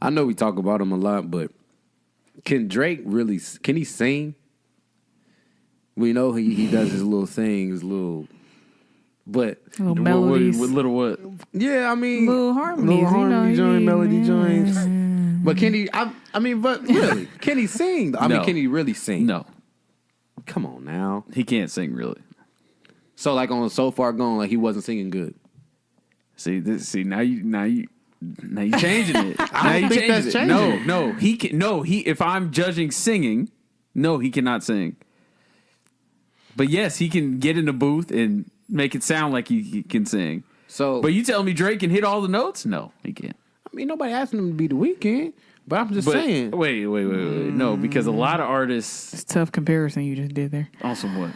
I know we talk about him a lot, but can Drake really? Can he sing? We know he does his little thing, but little melodies. With little what? Yeah, I mean, little harmonies, melody joints. But can he? I mean, but really, can he sing? I mean, can he really sing? No. Come on now. He can't sing really. So like on So Far Gone, like he wasn't singing good. Now you changing it. I don't think that's changing. No, he can. No, if I'm judging singing, no, he cannot sing. But yes, he can get in the booth and make it sound like he can sing. So, but you telling me Drake can hit all the notes? No, he can't. I mean, nobody asked him to be the Weeknd, but I'm just saying. Wait. No, because a lot of artists. It's a tough comparison you just did there. Awesome, what?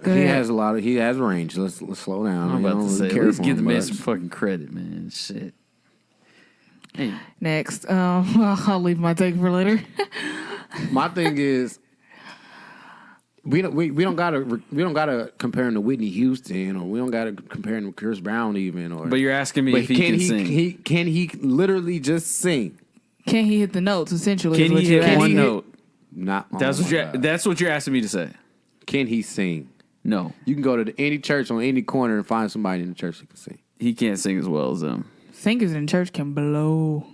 He has he has range. Let's slow down. I'm about to say, let's give the man some fucking credit, man. Shit. Hey. Next, I'll leave my take for later. My thing is, we don't gotta compare him to Whitney Houston, or we don't gotta compare him to Chris Brown even. Or but you're asking me if he can sing. Can he literally just sing? Can he hit the notes? Essentially, can he hit one note? Not. That's what you're asking me to say. Can he sing? No. You can go to any church on any corner and find somebody in the church that can sing. He can't sing as well as them. Singers in church can blow.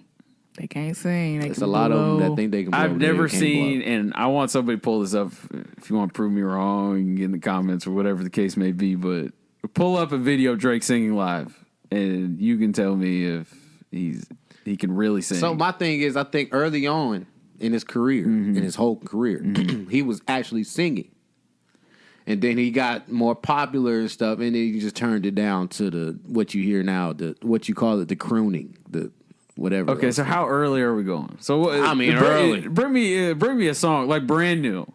They can't sing. There's a lot of them that think they can blow. I've never seen, and I want somebody to pull this up. If you want to prove me wrong, you can get in the comments or whatever the case may be. But pull up a video of Drake singing live, and you can tell me if he can really sing. So my thing is, I think early on in his career, in his whole career, he was actually singing. And then he got more popular and stuff, and then he just turned it down to what you hear now, what you call it, the crooning, the whatever. Okay, so how early are we going? So I mean, early. Bring me a song like Brand New.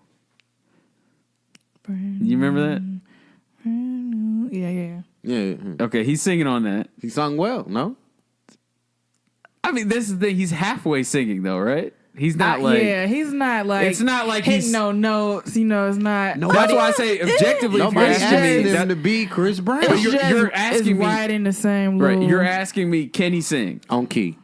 You remember that? Brand New. Yeah. Okay, he's singing on that. He sung well, no? I mean, this is the thing. He's halfway singing though, right? He's not he's not like. It's not like hitting no notes. You know, it's not. That's why I say objectively. Nobody if you're asking me him to be Chris Brown. But you're asking me right in the same. Right, you're asking me, can he sing on key?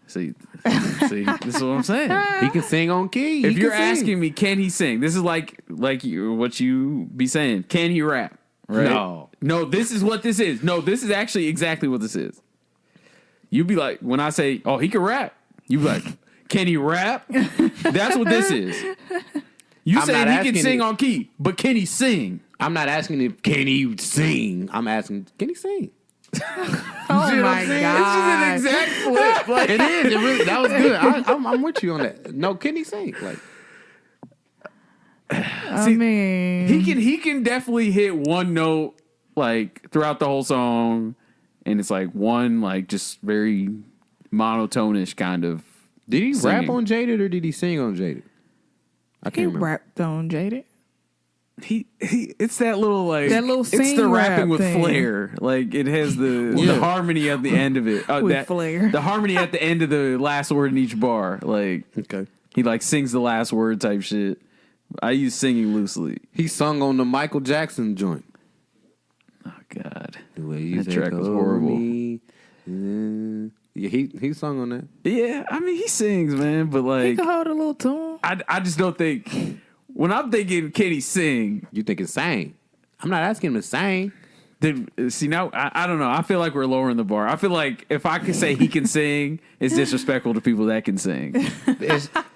See, this is what I'm saying. He can sing on key. If you're asking me, can he sing? This is like what you be saying. Can he rap? Right? No. This is what this is. No, this is actually exactly what this is. You'd be like, when I say, "Oh, he can rap," you be like. Can he rap? That's what this is. You saying he can sing on key, but can he sing? I'm not asking him, can he sing? I'm asking, can he sing? Oh my God. It's just an exact flip. Like, it is. It really, that was good. I'm with you on that. No, can he sing? Like, I mean, he can definitely hit one note like throughout the whole song, and it's like one like just very monotone-ish kind of. Did he singing. rap on Jaded or did he sing on Jaded? I can't remember. He rapped on Jaded. He it's that little like that little it's the rapping with thing. flair. Like it has the harmony at the end of it. With flair. The harmony at the end of the last word in each bar. Like he like sings the last word type shit. I use singing loosely. He sung on the Michael Jackson joint. Oh God. The way you that track was horrible. Yeah, he sung on that. Yeah, I mean he sings, man, but like he can hold a little tune. I just don't think when I'm thinking can he sing? You think it's sang? I'm not asking him to sing. See now I don't know. I feel like we're lowering the bar. I feel like if I could say he can sing, it's disrespectful to people that can sing.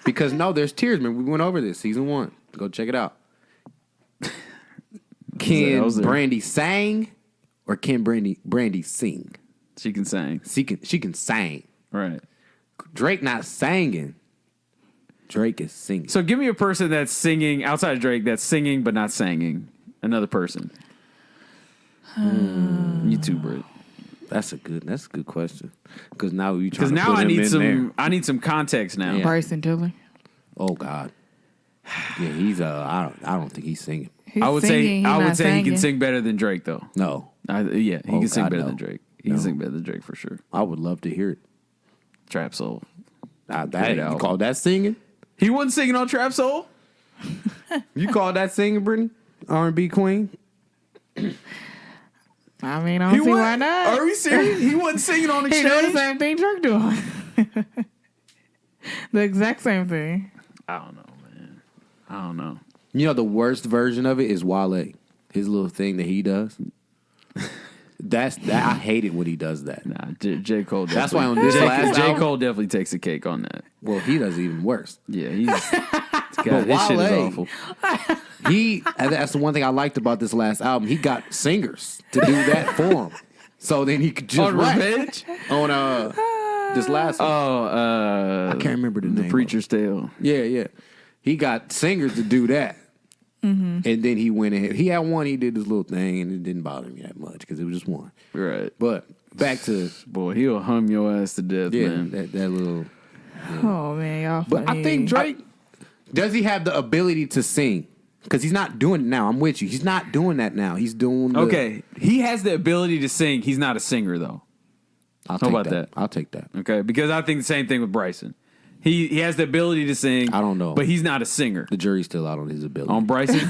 Because there's tiers, man. We went over this season 1. Go check it out. Can Brandy sing or can Brandy sing? She can sing. She can sing. Right. Drake not singing. Drake is singing. So give me a person that's singing outside of Drake that's singing but not singing. Another person. You too, Britt. That's a good question. Because now I need some context now. Yeah. Bryson Tiller. Oh God. Yeah, he's I don't think he's singing. I would say he can sing better than Drake though. No. He can sing better than Drake. He can sing better than Drake for sure. I would love to hear it. Trap Soul. You call that singing? He wasn't singing on Trap Soul? You call that singing, Brytnie? R&B queen? I mean, I don't see why not. Are we serious? He wasn't singing on He Exchange? doing the same thing Drake doing. The exact same thing. I don't know, man. I don't know. You know, the worst version of it is Wale. His little thing that he does. I hate it when he does that. Nah, J. Cole. That's why on this last J. album, Cole definitely takes the cake on that. well, he does even worse. Yeah, he's God, But this shit is Wale- awful. That's the one thing I liked about this last album. He got singers to do that for him. So then he could just On rap Revenge? on this last one. I can't remember the name. The Preacher's Tale. Yeah. He got singers to do that. And then he went ahead. He had one, he did this little thing, and it didn't bother me that much because it was just one. Right. But back to, Boy, he'll hum your ass to death, man. that little. Oh man, y'all. But I think Drake, does he have the ability to sing? Because he's not doing it now. I'm with you. He's not doing that now. He's doing Okay, he has the ability to sing. He's not a singer, though. How about that? I'll take that. Okay, because I think the same thing with Bryson. He has the ability to sing. I don't know. But he's not a singer. The jury's still out on his ability. On Bryson?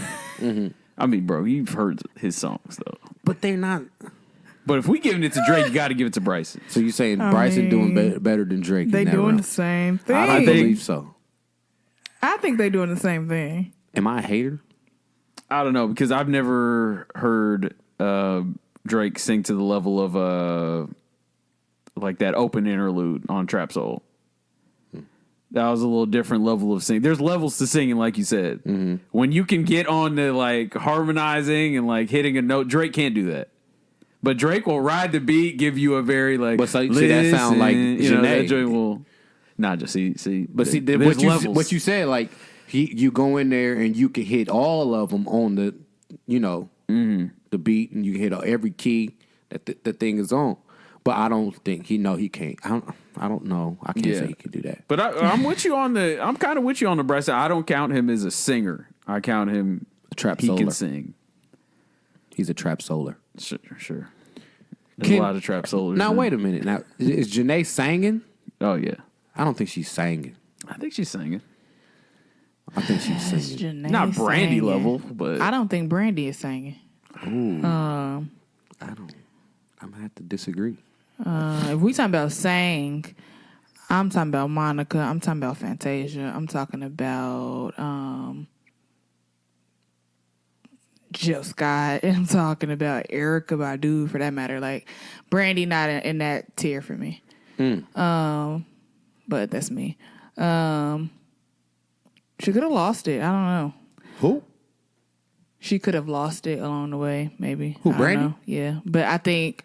I mean, bro, you've heard his songs, though. But they're not. But if we giving it to Drake, you got to give it to Bryson. So you're saying Bryson doing better than Drake? They in that doing realm? the same thing. I believe so. I think they doing the same thing. Am I a hater? I don't know, because I've never heard Drake sing to the level of like that open interlude on Trap Soul. That was a little different level of singing. There's levels to singing, like you said. Mm-hmm. When you can get on to like harmonizing and like hitting a note, Drake can't do that. But Drake will ride the beat, give you a very like. But so, see, that sound like you know, that Janae. joint will not just see. But see, there's levels. what you said, like you go in there and you can hit all of them on the, the beat, and you can hit every key that the thing is on. But I don't think he can't. I don't know. I can't say he can do that. But I'm with you on the. I'm kind of with you on the Bryce. I don't count him as a singer. I count him A trap he solar. can sing. He's a trap solar. Sure. There's a lot of trap solars. Now wait a minute. Now is Janae singing? Oh yeah, I don't think she's singing. I think she's singing. I think she's singing. Not Brandy level, but I don't think Brandy is singing. Ooh. I don't. I'm gonna have to disagree. If we talking about sang, I'm talking about Monica. I'm talking about Fantasia. I'm talking about Jill Scott. And I'm talking about Erykah Badu, for that matter. Like Brandy, not in that tier for me. But that's me. She could have lost it. I don't know. Who? She could have lost it along the way, maybe. Who, I don't Brandy? know. Yeah, but I think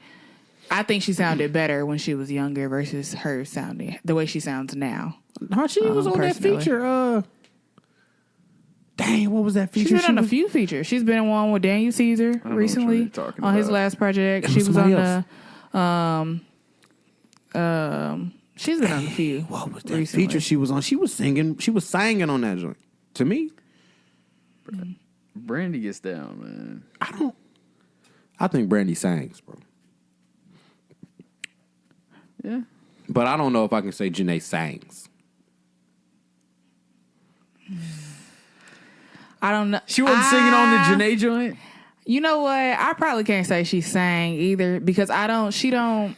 she sounded better when she was younger versus her sounding the way she sounds now. No, she was on that personally. feature. Dang, what was that feature? She's been on a few features. She's been on one with Daniel Caesar recently you're talking on his about. last project. It She was was on somebody the she's been on a few. What was that recently. feature she was on? She was singing. She was singing on that joint. To me, Brandy gets down, man. I think Brandy sings, bro. Yeah. But I don't know if I can say Janae sings. I don't know. She wasn't singing on the Janae joint. You know what? I probably can't say she sang either because I don't. She don't.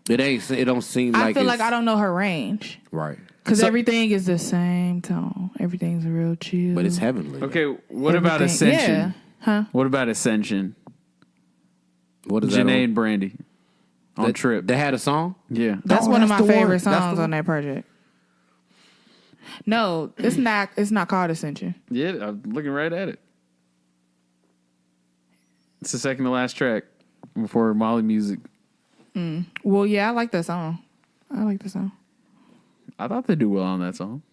It ain't. It don't seem like. I feel like it's- I don't know her range Right. because everything is the same tone. Everything's real chill. But it's heavenly. Okay, what about Everything- Ascension? Yeah. Huh? What about Ascension? What is that? Janae on? and Brandy on Trip. They had a song. Yeah. That's Oh, one of that's my the one. favorite That's the songs one. on that project. No, it's not. It's not called Ascension. Yeah, I'm looking right at it. It's the second to last track before Molly Music. Well, yeah, I like that song. I thought they do well on that song.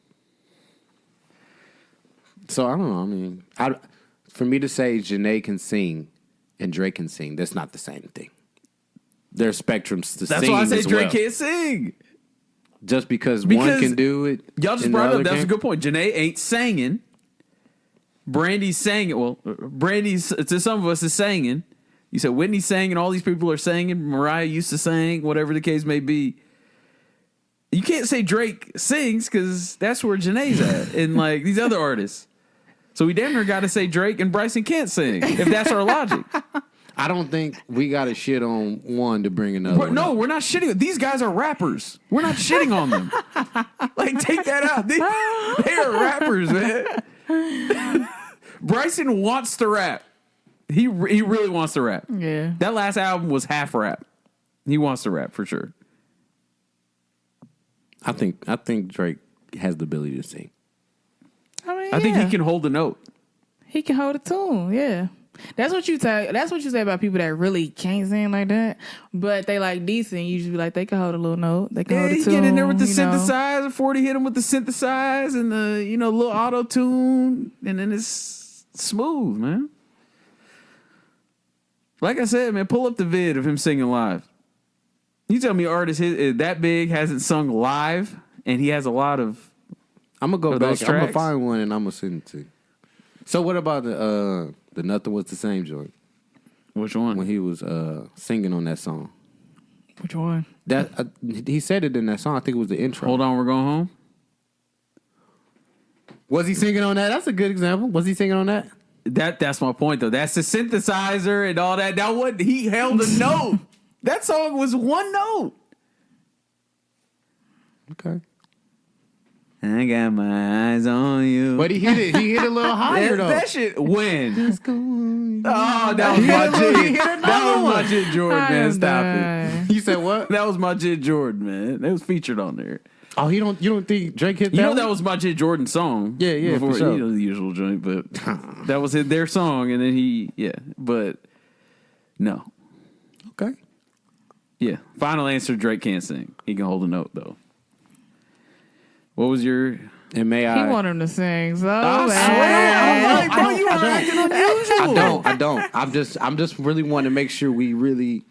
So I don't know. I mean, for me to say Janae can sing and Drake can sing, that's not the same thing. There's spectrums to That's sing why I say as Drake well. can't sing. Just because one can do it, Y'all just and the brought it other up. That's a can't. good point. Janae ain't singing. Brandy's singing. Well, Brandy's to some of us is singing. You said Whitney's singing. All these people are singing. Mariah used to sing. Whatever the case may be. You can't say Drake sings because that's where Janae's at, and like these other artists. So we damn near got to say Drake and Bryson can't sing if that's our logic. I don't think we got to shit on one to bring another. one No, up. we're not shitting. These guys are rappers. We're not shitting on them. Like, take that out. They are rappers, man. Bryson wants to rap. He really wants to rap. Yeah. That last album was half rap. He wants to rap for sure. I think Drake has the ability to sing. I think he can hold a note. He can hold a tune. Yeah. That's what you say. That's what you say about people that really can't sing like that, but they like decent. You just be like, they can hold a little note. They can hold a tune. Get in there with the synthesizer. 40 hit him with the synthesizer and the little auto tune, and then it's smooth, man. Like I said, man, pull up the vid of him singing live. You tell me, artist that big hasn't sung live, and he has a lot of. I'm gonna go back. I'm gonna find one and I'm gonna send it to you. So what about the Nothing Was the Same joint? Which one? When he was singing on that song. Which one? That he said it in that song. I think it was the intro. Hold On, We're Going Home. Was he singing on that? That's a good example. Was he singing on that? That's my point though. That's the synthesizer and all that. That what he held a note. That song was one note. Okay. I got my eyes on you. But he hit it. He hit it a little higher though. That shit. When? Oh, that was my Jid. That was my Jid Jordan, man. Stop it. You said what? That was my Jid Jordan, man. It was featured on there. Oh, you don't think Drake hit that? You know that was my Jid Jordan song. Yeah, before, for sure. The usual joint, but that was their song, and then but no. Okay. Yeah. Final answer: Drake can't sing. He can hold a note though. What was your? And may I? He want him to sing so I bad. swear, bro, you are acting unusual. I don't. I'm just really wanting to make sure we really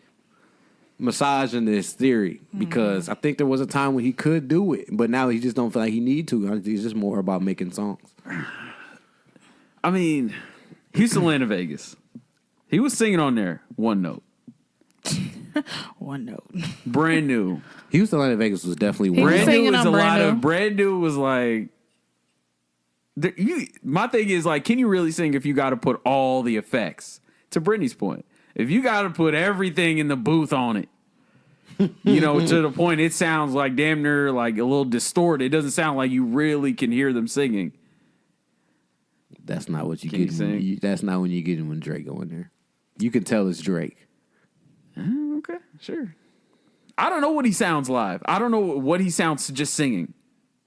massaging this theory because I think there was a time when he could do it, but now he just don't feel like he need to. He's just more about making songs. I mean, Houston, Atlanta, Vegas. He was singing on there one note. One note. Brand new. Houston, Atlanta, Vegas was definitely He was Brand singing new is on a Brand lot New. of. Brand new was like. My thing is like, can you really sing if you got to put all the effects? To Brittany's point, if you got to put everything in the booth on it, to the point it sounds like damn near like a little distorted. It doesn't sound like you really can hear them singing. That's not what you Can get. you That's not when you get when Drake go in there. You can tell it's Drake. Okay, sure. I don't know what he sounds live. I don't know what he sounds just singing.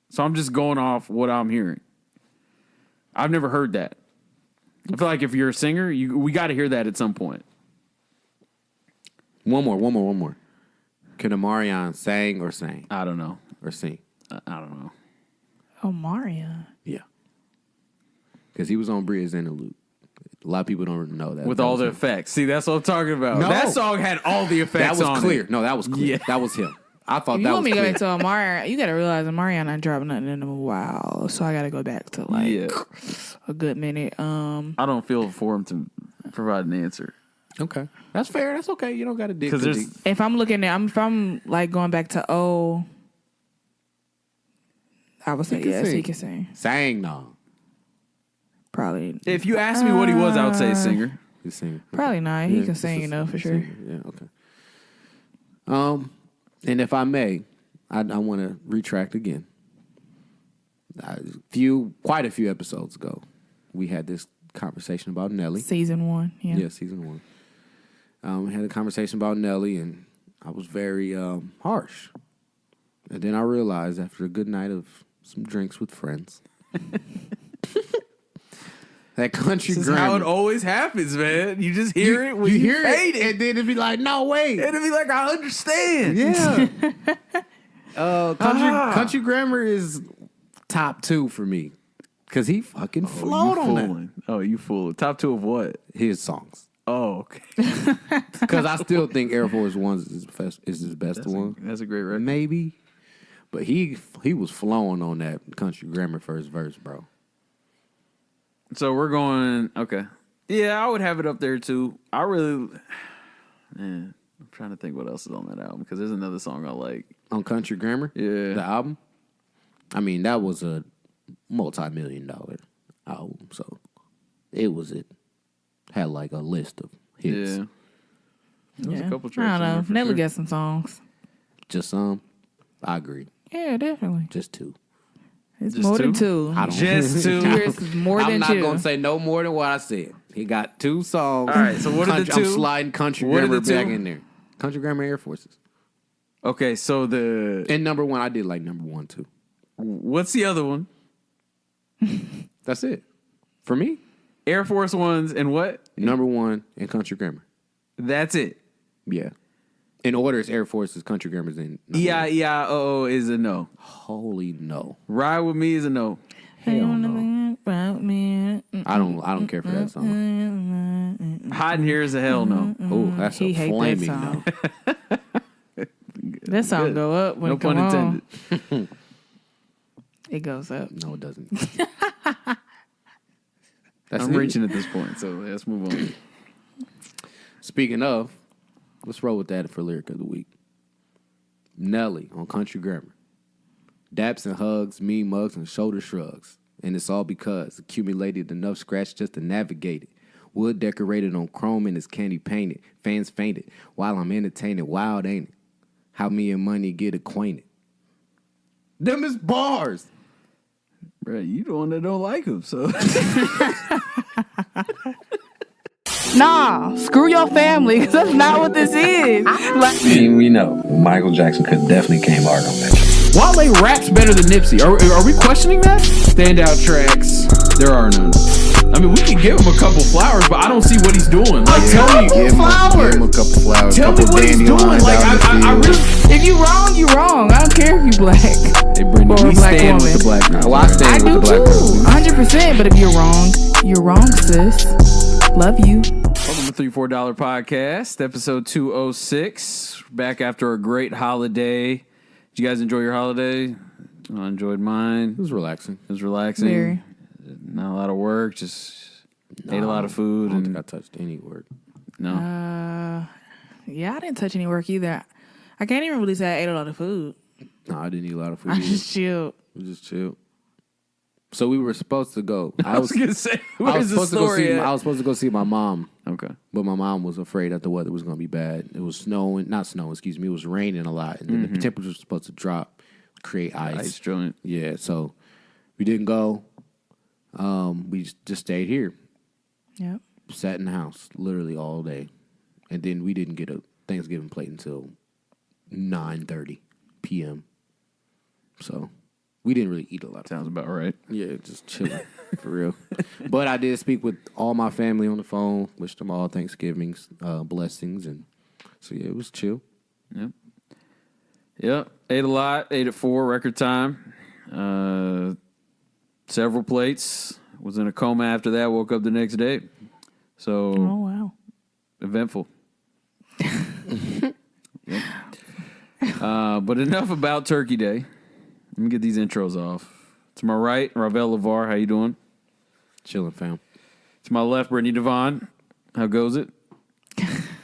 So I'm just going off what I'm hearing. I've never heard that. I feel like if you're a singer, we got to hear that at some point. One more. Can Omarion sang or sing? I don't know. Or sing? I don't know. Oh, Mario. Yeah. Because he was on Bria's Interlude. A lot of people don't know that. With that all was the him. effects. See, that's what I'm talking about. No. That song had all the effects That was on clear. it. No, that was clear. Yeah. That was him. I thought If you that want was me to go clear. back to Omarion, you got to realize Omarion not dropping nothing in a while. So I got to go back to a good minute. I don't feel for him to provide an answer. Okay. That's fair. That's okay. You don't got to dig Because too there's... deep. If I'm looking at, if I'm like going back to I would say can yes, sing. he can sing. Sang, no. Probably. If you asked me what he was, I would say a singer. He's singing. Probably not. He Yeah, can sing he's a enough for sure. singer. Yeah, okay. And if I may, I want to retract again. Quite a few episodes ago, we had this conversation about Nelly. Season 1, yeah. Yeah, season 1. We had a conversation about Nelly, and I was very harsh. And then I realized after a good night of some drinks with friends, that country This is grammar. how it always happens, man. You just hear it when you hear fade it, and then it'd be like, no way. It'll be like, I understand. Yeah. Country grammar is top 2 for me. Because he fucking flowed on that. Oh, you fooling. Top 2 of what? His songs. Oh, okay. Because I still think Air Force One is his best one. That's a great record. Maybe. But he was flowing on that country grammar first verse, bro. So we're going, okay. Yeah, I would have it up there too. I'm trying to think what else is on that album because there's another song I like. On country grammar? Yeah. The album? I mean, that was a multi-million-dollar album, so had like a list of hits. Yeah. There's a couple tracks. I don't know. on there for Nelly sure. got some songs. Just some? I agree. Yeah, definitely. Just 2. It's Just more than two? two. I don't Just two. Yours is more I'm than not two. gonna say no more than what I said. He got 2 songs. All right, so what are the I'm two? sliding Country What are Grammar the two? back in there. Country Grammar Air Forces. Okay, so And number 1, I did like number 1 too. what's the other one? That's it. For me, Air Force Ones and what? number 1 in Country Grammar. That's it. Yeah. In order, it's Air Forces, Country Grammar's in. E-I-E-I-O is a no. Holy no. Ride With Me is a no. Hell no. About me. I don't care for that song. Hot in Here is a hell no. Oh, that's He a hate that flaming song. no. That song Good. go up when No it come pun on. intended. It goes up. No, it doesn't. I'm reaching at this point, so let's move on. Speaking of, let's roll with that for Lyric of the Week. Nelly on Country Grammar. Daps and hugs, mean mugs, and shoulder shrugs. And it's all because accumulated enough scratch just to navigate it. Wood decorated on chrome and it's candy painted. Fans fainted while I'm entertaining. Wild, ain't it? How me and money get acquainted. Them is bars. Bro, you the one that don't like him, so. Nah, screw your family, because that's not what this is. Like, We know Michael Jackson could definitely came hard on that. Wale raps better than Nipsey. Are we questioning that? Standout tracks, there are none. I mean, we can give him a couple flowers, but I don't see what he's doing. Like, tell me, Give him a couple flowers. tell me couple what he's doing. dandelions Like, out in the I field. really. if you wrong, you wrong. I don't care if you black. Hey, Brytnie, Or a we black stand with woman. the black girl. Well, I stand I with do the black too, girl. 100%. But if you're wrong, sis. Love you. Welcome to $3-4 Podcast, episode 206. Back after a great holiday. Did you guys enjoy your holiday? I enjoyed mine. It was relaxing. It was relaxing. Very. Not a lot of work. Just ate a lot of food. I don't think And I touched any word. no. Yeah, I didn't touch any work either. I can't even really say I ate a lot of food. No, I didn't eat a lot of food. I either. just chilled. We just chilled. So we were supposed to go. I was gonna say, I was where's the supposed to go story see. at? I was supposed to go see my mom, Okay. but my mom was afraid that the weather was going to be bad. It was snowing, not snowing. Excuse me. It was raining a lot, and then the temperature was supposed to drop, create ice. Ice joint. Yeah. So we didn't go. We just stayed here, Yep. sat in the house literally all day, and then we didn't get a Thanksgiving plate until 9:30 p.m. So we didn't really eat a lot. Sounds about right. Yeah, just chilling for real. But I did speak with all my family on the phone, wished them all Thanksgivings, blessings, and so yeah, it was chill. Yep. Ate a lot. Ate at 4, record time. Several plates. Was in a coma after that. Woke up the next day. So Oh, wow. eventful. Yep. But enough about Turkey Day. Let me get these intros off. To my right, Raval Lavar. How you doing? Chilling, fam. To my left, Brytnie Devon. How goes it?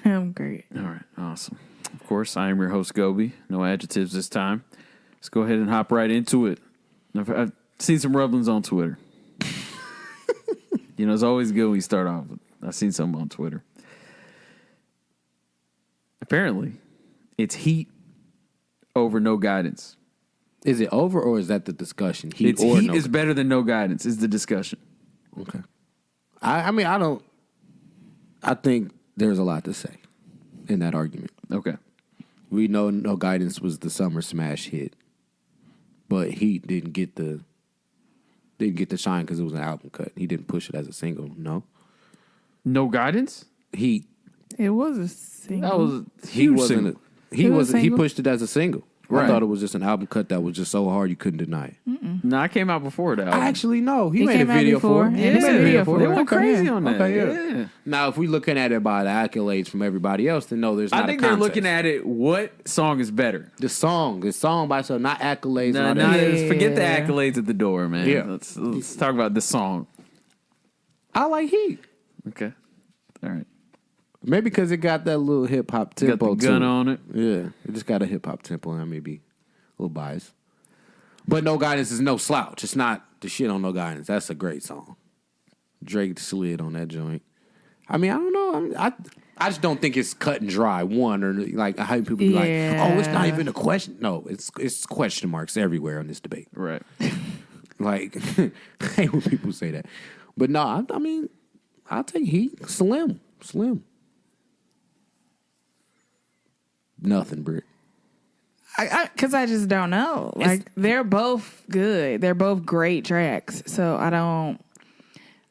I'm great. All right, awesome. Of course, I am your host, Gobe. No adjectives this time. Let's go ahead and hop right into it. I've seen some rumblings on Twitter. You know, it's always good when you start off with, I've seen something on Twitter. Apparently, it's heat over no guidance. Is it over or is that the discussion? Heat is better than no guidance is the discussion. Okay. I mean, I think there's a lot to say in that argument. Okay. We know No Guidance was the summer smash hit, but Heat didn't get the shine because it was an album cut. He didn't push it as a single. No, No guidance? Heat. It was a single. That was a He huge wasn't. single. He It was wasn't. He single? pushed it as a single. Right. I thought it was just an album cut that was just so hard you couldn't deny it. No, I came out before that. Actually, no. He He made a came out video before, for it. and He he made a video for They it. went Okay, crazy yeah. on that. Okay, Yeah. Now, if we're looking at it by the accolades from everybody else, then no, there's not I think a they're contest. looking at it, what song is better? the song by itself, not accolades. No, and no, all that. Yeah. forget the accolades at the door, man. Yeah. Let's talk about the song. I like Heat. Okay. All right. Maybe because it got that little hip hop Got the tempo gun to on it. Yeah, it just got a hip hop tempo, and I may be a little biased. But No Guidance is no slouch. It's not the shit on No Guidance. That's a great song. Drake slid on that joint. I mean, I don't know. I just don't think it's cut and dry. One or like how people be like, oh, it's not even a question. No, it's question marks everywhere on this debate. Right. Like, I hate when people say that. But no, I mean, I'll take Heat. Slim. Nothing, Britt. Because I just don't know. Like, they're both good. They're both great tracks. So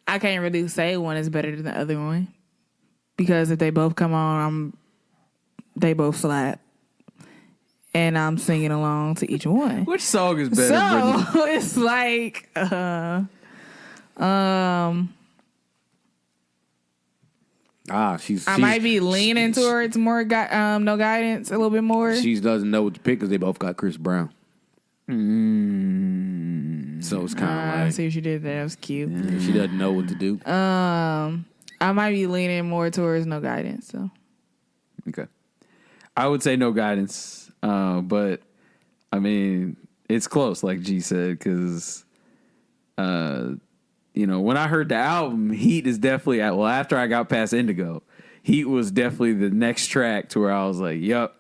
I can't really say one is better than the other one. Because if they both come on, they both slap. And I'm singing along to each one. Which song is better? So it's like, I might be leaning towards more No Guidance a little bit more. She doesn't know what to pick because they both got Chris Brown. So it's kind of like, I see what you did there. That was cute. Yeah, she doesn't know what to do. I might be leaning more towards No Guidance. So okay, I would say No Guidance, but I mean it's close, like G said, because when I heard the album, Heat is definitely after I got past Indigo, Heat was definitely the next track to where I was like, "Yup,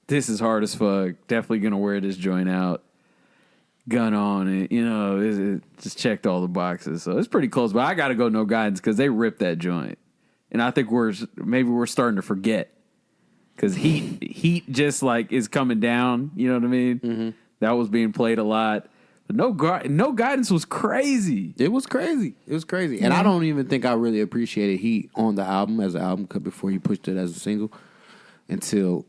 this is hard as fuck. Definitely gonna wear this joint out." Gun on it, it just checked all the boxes. So it's pretty close, but I got to go No Guidance because they ripped that joint. And I think we're starting to forget because Heat just like is coming down. You know what I mean? Mm-hmm. That was being played a lot. But No Guidance was crazy. It was crazy. And I don't even think I really appreciated Heat on the album as an album cut before he pushed it as a single until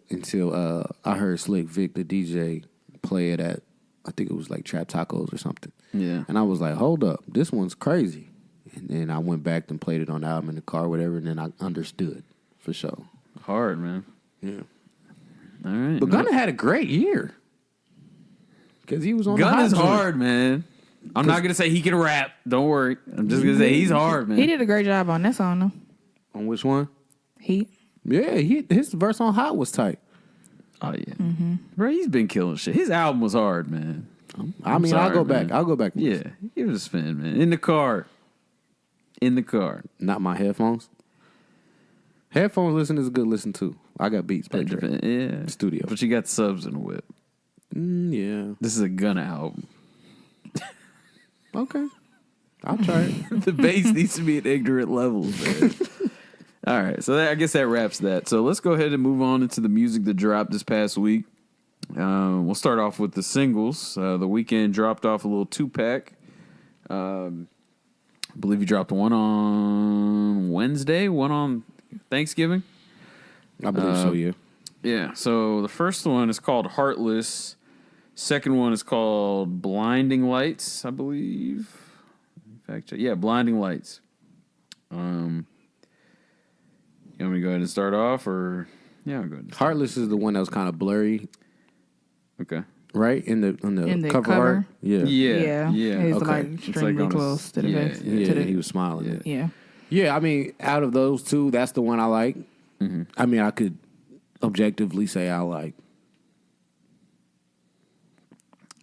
I heard Slick Vic, the DJ, play it at, I think it was like Trap Tacos or something. Yeah. And I was like, hold up, this one's crazy. And then I went back and played it on the album in the car or whatever, and then I understood for sure. Hard, man. Yeah. All right. But Gunna had a great year. Because he was on Gunna's the hot joint. hard, man. I'm not going to say he can rap. Don't worry. I'm just going to say he's hard, man. he did a great job on that song, though. On which one? Heat. Yeah, his verse on Hot was tight. Oh, yeah. Mm-hmm. Bro, he's been killing shit. His album was hard, man. I'll go back. I'll go back. Yeah, give it a spin, man. In the car. Not my headphones. Headphones listen is a good listen, too. I got beats played. Yeah. Studio. But you got subs in the whip. Yeah. This is a Gunna album. Okay. I'll try it. The bass needs to be at ignorant levels, man. All right, so I guess that wraps that. So let's go ahead and move on into the music that dropped this past week. We'll start off with the singles. The Weeknd dropped off a little 2-pack. I believe he dropped one on Wednesday, one on Thanksgiving. I believe so, yeah. Yeah, so the first one is called Heartless. Second one is called Blinding Lights, I believe. In fact, yeah, Blinding Lights. You want me to go ahead and start off, or yeah, I'll go ahead. Heartless is the one that was kind of blurry, Okay. right? In the cover art. Yeah. Yeah. It's Okay. like It's extremely like on close to the face. Yeah, to the, he was smiling. yeah. Yeah, I mean, out of those two, that's the one I like. Mm-hmm. I mean, I could objectively say I like.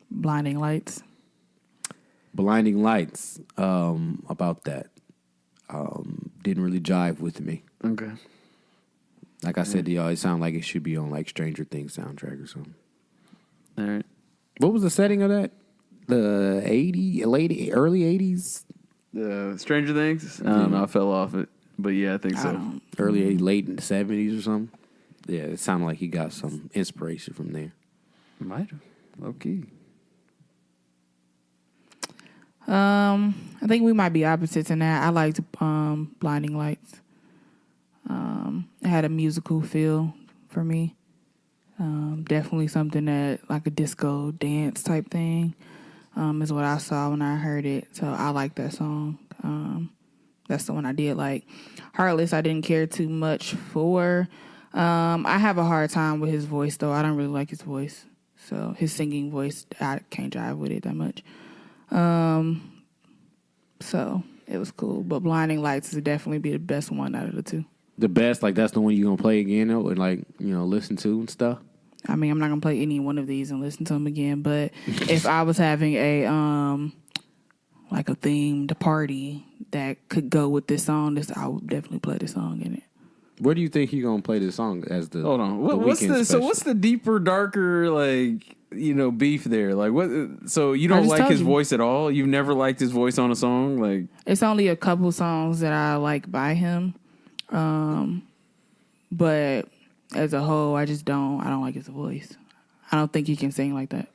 Blinding Lights. Blinding Lights, about that. Didn't really jive with me. Okay. Like I said to y'all, it sounded like it should be on like Stranger Things soundtrack or something. All right. What was the setting of that? The early 80s? Stranger Things? I don't know. I fell off it. But yeah, I think so. Early 80s, late in the 70s or something? Yeah, it sounded like he got some inspiration from there. Might have. Low key. I think we might be opposites in that. I liked Blinding Lights. It had a musical feel for me. Definitely something that like a disco dance type thing is what I saw when I heard it. So I like that song. That's the one I did like. Heartless I didn't care too much for. I have a hard time with his voice though. I don't really like his voice. So his singing voice, I can't jive with it that much. So it was cool. But Blinding Lights would definitely be the best one out of the two. The best, like that's the one you're gonna play again though, and like, listen to and stuff. I mean, I'm not gonna play any one of these and listen to them again, but if I was having a like a themed party that could go with this song, I would definitely play this song in it. Where do you think you're gonna play this song as the Hold on. what's what's the deeper, darker, like beef there? Like what? So you don't like his voice at all? You've never liked his voice on a song? Like it's only a couple songs that I like by him, but as a whole, I don't like his voice. I don't think he can sing like that.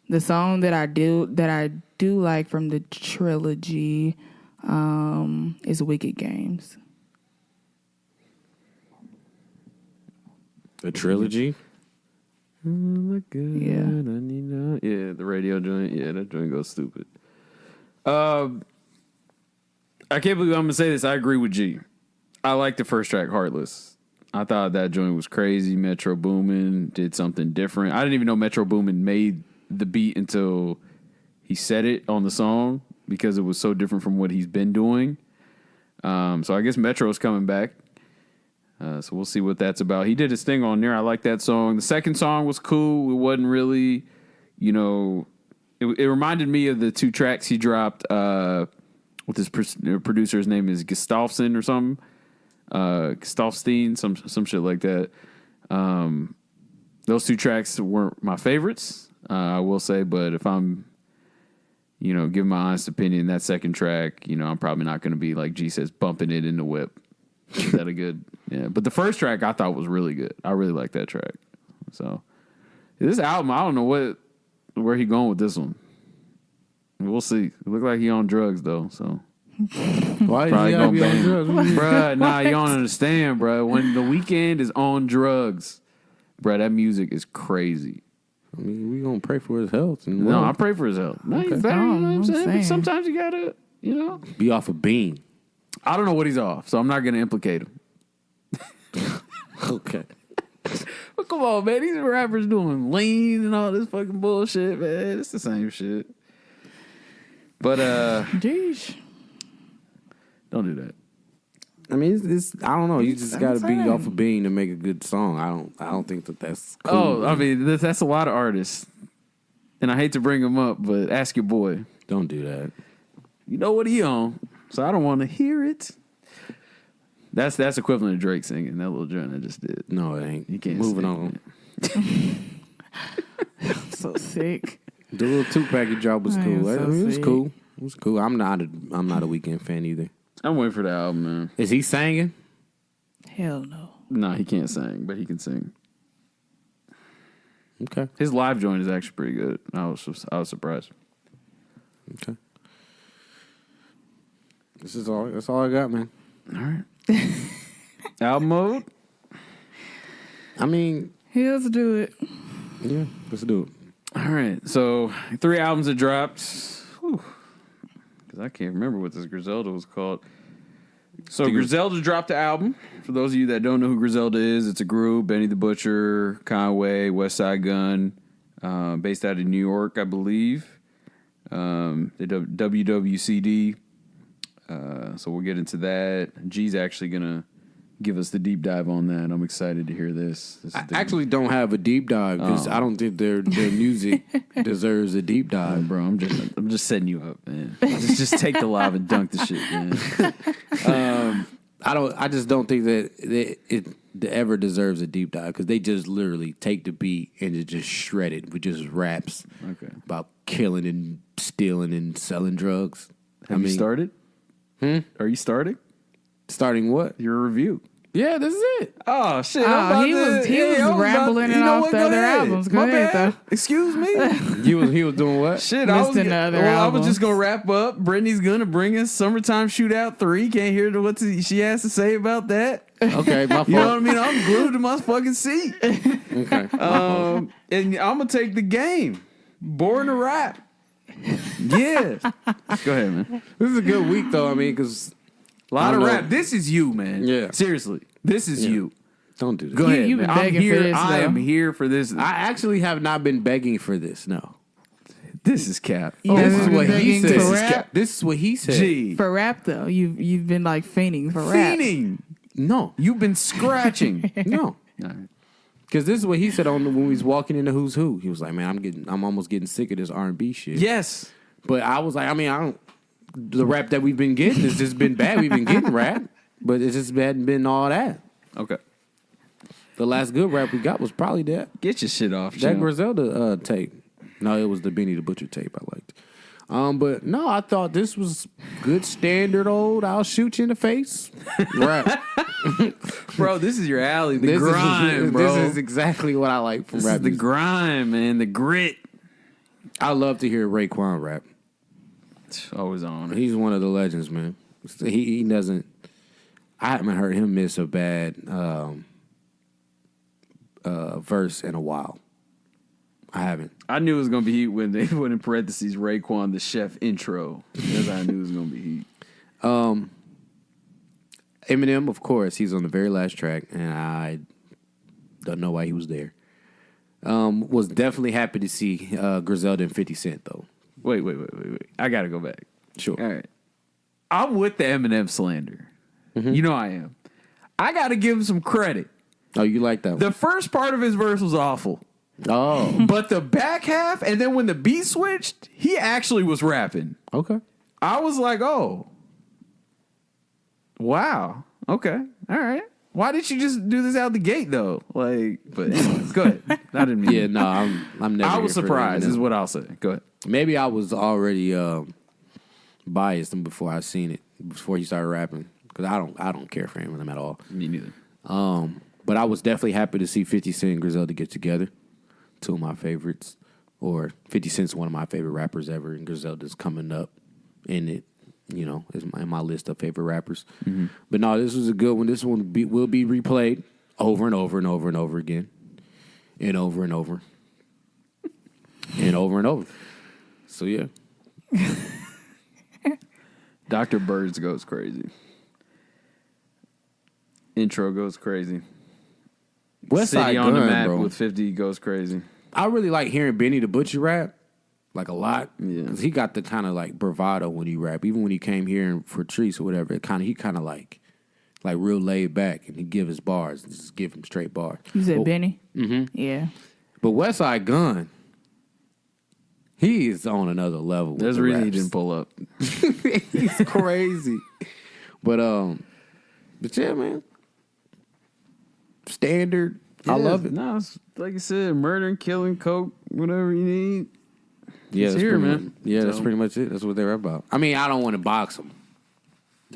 The song that I do like from the trilogy is "Wicked Games." The trilogy? Yeah. Yeah, the radio joint. Yeah, that joint goes stupid. I can't believe I'm going to say this. I agree with G. I like the first track, Heartless. I thought that joint was crazy. Metro Boomin did something different. I didn't even know Metro Boomin made the beat until he said it on the song because it was so different from what he's been doing. So I guess Metro's coming back. So we'll see what that's about. He did his thing on there. I like that song. The second song was cool. It wasn't really, it reminded me of the 2 tracks he dropped with his producer. His name is Gustafsson or something. Gustafstein, some shit like that. Those 2 tracks weren't my favorites, I will say. But if I'm, giving my honest opinion, that second track, I'm probably not going to be, like G says, bumping it in the whip. Is that a good? Yeah, but the first track I thought was really good. I really like that track. So this album, I don't know where he going with this one. We'll see. It look like he on drugs though. So why is he on drugs, bruh? Nah, you don't understand, bruh. When the Weeknd is on drugs, bruh, that music is crazy. I mean, we gonna pray for his health. No, I pray for his health. No, he's better, you know what I'm saying? But sometimes you gotta, be off a bean. I don't know what he's off, so I'm not going to implicate him. Okay. But come on, man. These rappers doing lean and all this fucking bullshit, man. It's the same shit. But, Jeez. Don't do that. I mean, it's I don't know. You just got to be off a bean to make a good song. I don't think that's cool. Oh, I mean, that's a lot of artists. And I hate to bring them up, but ask your boy. Don't do that. You know what he on. So I don't want to hear it. That's equivalent to Drake singing that little joint I just did. No, it ain't. You can't. Moving on. So sick. The little 2-pack he dropped was cool. So it was sick. cool. It was cool. I'm not a Weeknd fan either. I'm waiting for the album, man. Is he singing? Hell no. No, he can't sing, but he can sing. Okay. His live joint is actually pretty good. I was surprised. Okay. That's all I got, man. All right. Album mode? I mean, yeah, let's do it. Yeah, let's do it. All right. So 3 albums that dropped. Because I can't remember what this Griselda was called. So Griselda dropped the album. For those of you that don't know who Griselda is, it's a group. Benny the Butcher, Conway, West Side Gun, based out of New York, I believe. The WWCD. So we'll get into that. G's actually going to give us the deep dive on that. I'm excited to hear this. I actually don't have a deep dive because I don't think their music deserves a deep dive. Bro, I'm just setting you up, man. Just take the live and dunk the shit, man. I just don't think that it ever deserves a deep dive because they just literally take the beat and it just shred it with just raps about killing and stealing and selling drugs. Have you started? Are you starting? Starting what? Your review. Yeah, this is it. Oh shit! He was rambling off the other albums. Go ahead, though. Excuse me. He was doing what? Shit, I was just gonna wrap up. Brytnie's gonna bring us Summertime Shootout 3. Can't hear what she has to say about that. Okay, my fault. You know what I mean? I'm glued to my fucking seat. Okay. And I'm gonna take the game. Born to rap. Yeah. Go ahead, man. This is a good week, though. I mean, because a lot of rap. This is you, man. Yeah. Seriously, this is you. Don't do that. Go ahead. You've been man. begging for this, I though. am here for this. I actually have not been begging for this. No. This is cap. This is what he begging said. for rap? This is what he said. G. For rap, though, you've been like fiending for rap. Fiending. No. You've been scratching. No. All right. Because this is what he said when he was walking into Who's Who. He was like, "Man, I'm almost getting sick of this R&B shit." Yes. But I was like, I don't. The rap that we've been getting has just been bad. We've been getting rap, but it just hadn't been all that. Okay. The last good rap we got was probably that. Get your shit off, That champ. Griselda tape. No, it was the Benny the Butcher tape I liked. But no, I thought this was good standard old I'll shoot you in the face rap. Bro, this is your alley. The grime, bro. This is exactly what I like from This rap is the music. grime, man. The grit. I love to hear Raekwon rap. It's always on. He's one of the legends, man. He doesn't. I haven't heard him miss a bad verse in a while. I haven't. I knew it was going to be heat when they put in parentheses Raekwon the Chef intro. Because I knew it was going to be heat. Eminem, of course, he's on the very last track, and I don't know why he was there. Was definitely happy to see Griselda and 50 Cent, though. Wait. I got to go back. Sure. All right. I'm with the Eminem slander. Mm-hmm. You know I am. I got to give him some credit. Oh, you like that one? The first part of his verse was awful. Oh, But the back half, and then when the beat switched, he actually was rapping. okay. I was like, oh. Wow. Okay. All right. Why didn't you just do this out the gate, though? Like, but anyways, go ahead. I didn't mean Yeah, no, I'm never. I was here for surprised, Eminem. is what I'll say. Go ahead. Maybe I was already biased before I seen it, before he started rapping, because I don't care for Eminem at all. Me neither. But I was definitely happy to see 50 Cent and Griselda get together. Two of my favorites, or 50 Cent's one of my favorite rappers ever, and Griselda's coming up in it. You know, is in my list of favorite rappers. Mm-hmm. But no, this was a good one. This one will be replayed over and over and over and over again, and over and over, and over and over. So yeah, Dr. Birds goes crazy. Intro goes crazy. West Side City on the Gun, map bro. with 50 goes crazy. I really like hearing Benny the Butcher rap, like a lot. Yeah. Because he got the kind of like bravado when he rap. Even when he came here for Trees or whatever, he kind of like real laid back, and he give his bars, just give him straight bars. You said But- Benny? Mm-hmm. Yeah. But West Side Gun, he is on another level. There's a with the reason he raps. didn't pull up. He's crazy. But yeah, man. Standard. I love it. No, it's, like I said, murdering, killing, coke, whatever you need. Yeah, It's that's here, pretty man. much- yeah, that's So- pretty much it. That's what they're about. I mean, I don't want to box them.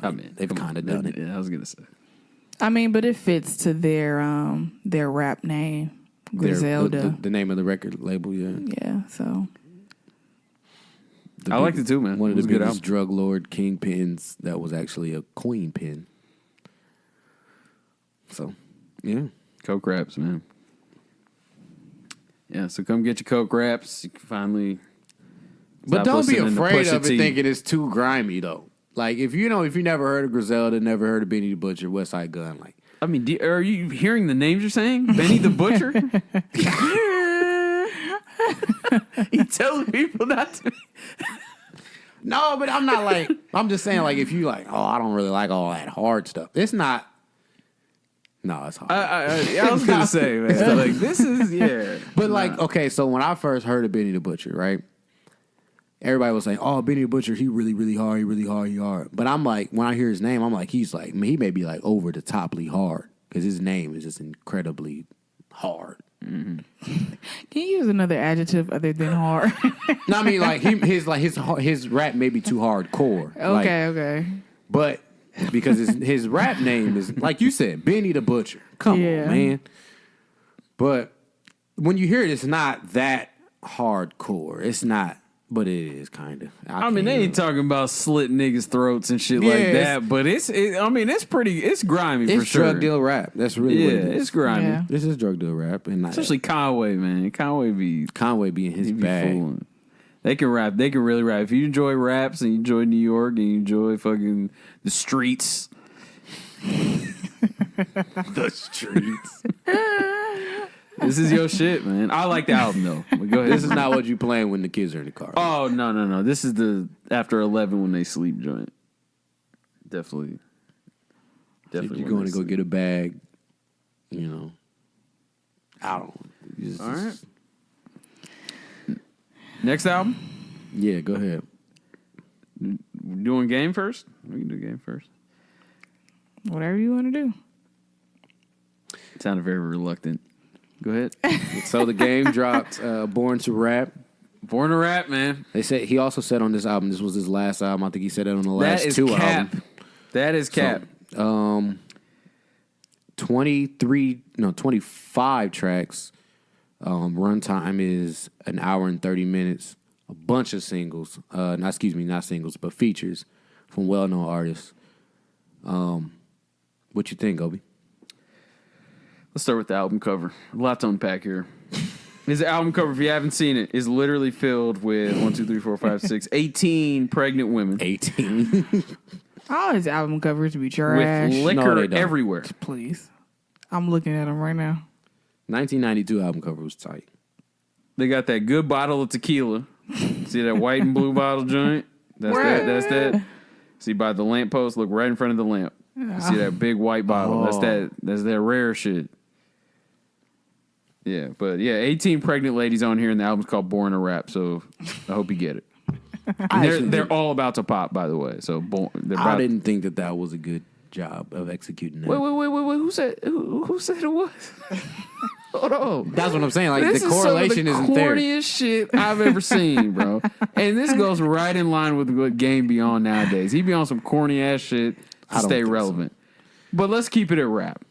I mean, They've come on. kinda done it. Yeah, I was going to say. I mean, but it fits to their rap name, Griselda. The name of the record label, yeah. Yeah, so I liked it too, man. One of It was the a good biggest album. drug lord kingpins that was actually a queen pin. So, yeah. Coke raps, man. Yeah, so come get your Coke raps. You can finally. But stop don't be listening to afraid Pusha of it T. thinking it's too grimy, though. Like, if you never heard of Griselda, never heard of Benny the Butcher, West Side Gun, like, I mean, are you hearing the names you're saying? Benny the Butcher? He telling people not to. no, but I'm not like, I'm just saying, like, if you like, oh, I don't really like all that hard stuff. It's not. No, it's hard. I was going to say, man. Like, this is, yeah. But like, okay, so when I first heard of Benny the Butcher, right? Everybody was saying, "Oh, Benny the Butcher, he really hard, he hard." But I'm like, when I hear his name, I'm like, he may be like over the toply hard because his name is just incredibly hard. can you use another adjective other than hard? No, I mean like his rap may be too hardcore. Okay. But because his rap name is like you said, Benny the Butcher. Come on, man. But when you hear it, it's not that hardcore. It's not. But it is kind of. I mean, they ain't talking about slit niggas' throats and shit like that, but it's grimy It's for sure. drug deal rap. That's really what it is. It's grimy. Yeah. This is drug deal rap, and Especially Conway, man. Conway be in his be bag. fooling. They can rap. They can really rap. If you enjoy raps and you enjoy New York and you enjoy fucking the streets. The streets. This is your shit, man. I like the album though. But go ahead. This is not what you playing when the kids are in the car. Oh no. This is the after 11 when they sleep joint. Definitely. If you're going to go get a bag, you know. I don't. All right. Next album. Yeah, go ahead. Doing game first. We can do game first. Whatever you want to do. Sounded very reluctant. Go ahead. So the game dropped Born to Rap. Born to Rap, man. They said he also said on this album, this was his last album. I think he said it on the last two albums. That is cap. So, 25 tracks. Runtime is an hour and 30 minutes. A bunch of singles. Not singles, but features from well-known artists. What you think, Gobe? Let's start with the album cover. A lot to unpack here. His album cover, if you haven't seen it, is literally filled with 18 pregnant women. 18. All his album covers be trash. With liquor everywhere. Please. I'm looking at them right now. 1992 album cover was tight. They got that good bottle of tequila. See that white and blue bottle joint? That's that. See by the lamppost, look right in front of the lamp. You see that big white bottle. That's that rare shit. Yeah, but 18 pregnant ladies on here, and the album's called Born to Rap, so I hope you get it. They're all about to pop, by the way. So I didn't think that was a good job of executing that. Wait. Who said it was? Hold on. That's what I'm saying. Like, this the correlation isn't there. This is some of the corniest shit I've ever seen, bro. And this goes right in line with what Game be on nowadays. He be on some corny ass shit to stay relevant. So. But let's keep it at rap.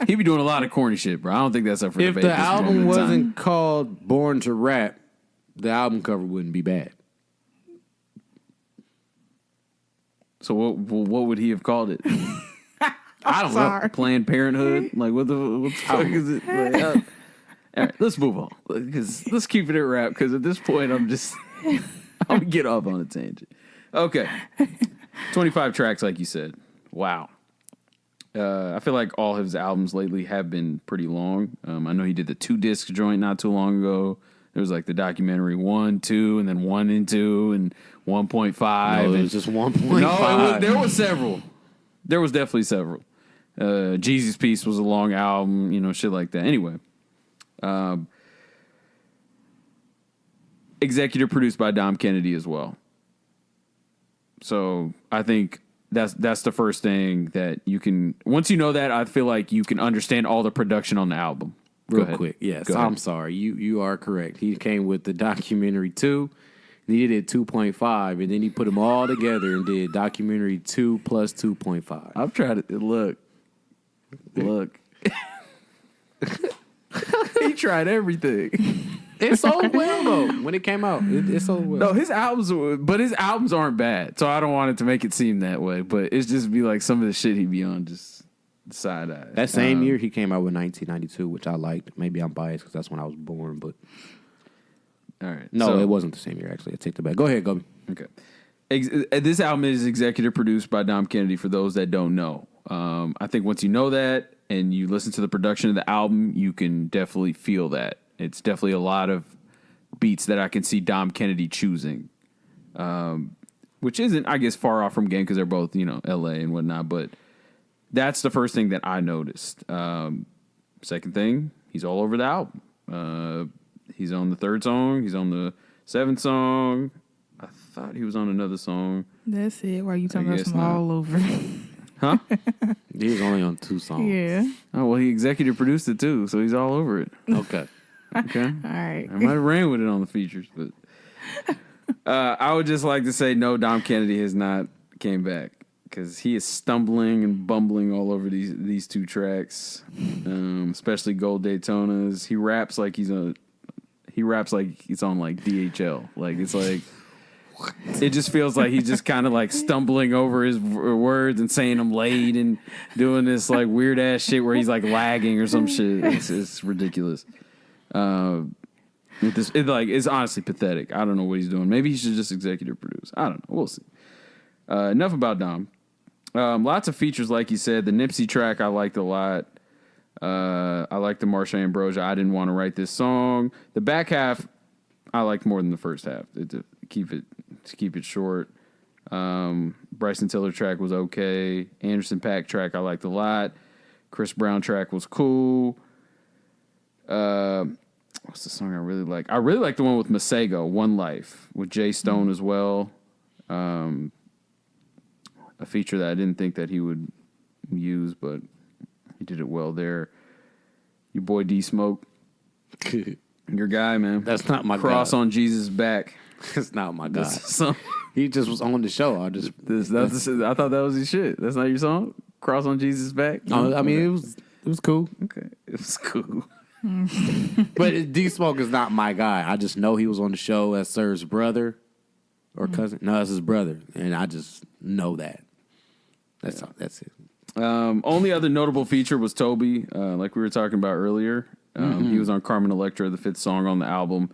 He be doing a lot of corny shit, bro. I don't think that's up for debate. If the album wasn't called Born to Rap, the album cover wouldn't be bad. So what would he have called it? I don't know. Planned Parenthood? Like, what the fuck is it? Like, all right, let's move on. Let's keep it at rap, because at this point, I'm going to get off on a tangent. Okay. 25 tracks, like you said. Wow. I feel like all his albums lately have been pretty long. I know he did the 2-disc joint not too long ago. There was like the documentary 1, 2, and then 1 and 2, and 1.5. No, it was just 1.5. No, there was several. There was definitely several. Jeezy's Piece was a long album, shit like that. Anyway, executive produced by Dom Kennedy as well. So I think that's the first thing that you can. Once you know that, I feel like you can understand all the production on the album. Real quick, yes. I'm sorry. You are correct. He came with the documentary 2. He did 2.5, and then he put them all together and did documentary 2 plus 2.5. I'm trying to look. He tried everything. It sold well though when it came out. It sold well. No, his albums aren't bad, so I don't want it to make it seem that way. But it's just be like some of the shit he be on just side eye. That same year he came out with 1992, which I liked. Maybe I'm biased because that's when I was born, but. All right. No, it wasn't the same year, actually. I take it back. Go ahead, Gobe. Okay. This album is executive produced by Dom Kennedy, for those that don't know. I think once you know that and you listen to the production of the album, you can definitely feel that. It's definitely a lot of beats that I can see Dom Kennedy choosing, which isn't, I guess, far off from Game because they're both, L.A. and whatnot. But that's the first thing that I noticed. Second thing, he's all over the album. He's on the 3rd song. He's on the 7th song. I thought he was on another song. That's it. Why are you talking about some all over? Huh? He was only on 2 songs. Yeah. Oh, well, he executive produced it too, so he's all over it. Okay. All right. I might have ran with it on the features, but I would just like to say no, Dom Kennedy has not came back, because he is stumbling and bumbling all over these 2 tracks, especially Gold Daytonas. He raps like he's on like DHL. Like, it's like, it just feels like he's just kind of like stumbling over his words and saying them late and doing this like weird ass shit where he's like lagging or some shit. It's ridiculous. It's honestly pathetic. I don't know what he's doing. Maybe he should just executive produce. I don't know. We'll see. Enough about Dom. Lots of features, like you said. The Nipsey track I liked a lot. I like the Marsha Ambrosius. I didn't want to write this song. The back half I liked more than the first half. To keep it short. Bryson Tiller track was okay. Anderson .Paak track I liked a lot. Chris Brown track was cool. What's the song I really like? I really like the one with Masego, One Life, with Jay Stone as well. A feature that I didn't think that he would use, but He did it well there. Your boy D Smoke. Your guy, man. That's not my Cross guy. on Jesus' back. That's not my guy. So, He just was on the show. I thought that was his shit. That's not your song? Cross on Jesus' back? No, I mean, it was cool. Okay. It was cool. But D Smoke is not my guy. I just know he was on the show as Sir's brother or cousin. No, that's his brother. And I just know that. That's it. Only other notable feature was Toby, like we were talking about earlier. He was on Carmen Electra, the 5th song on the album.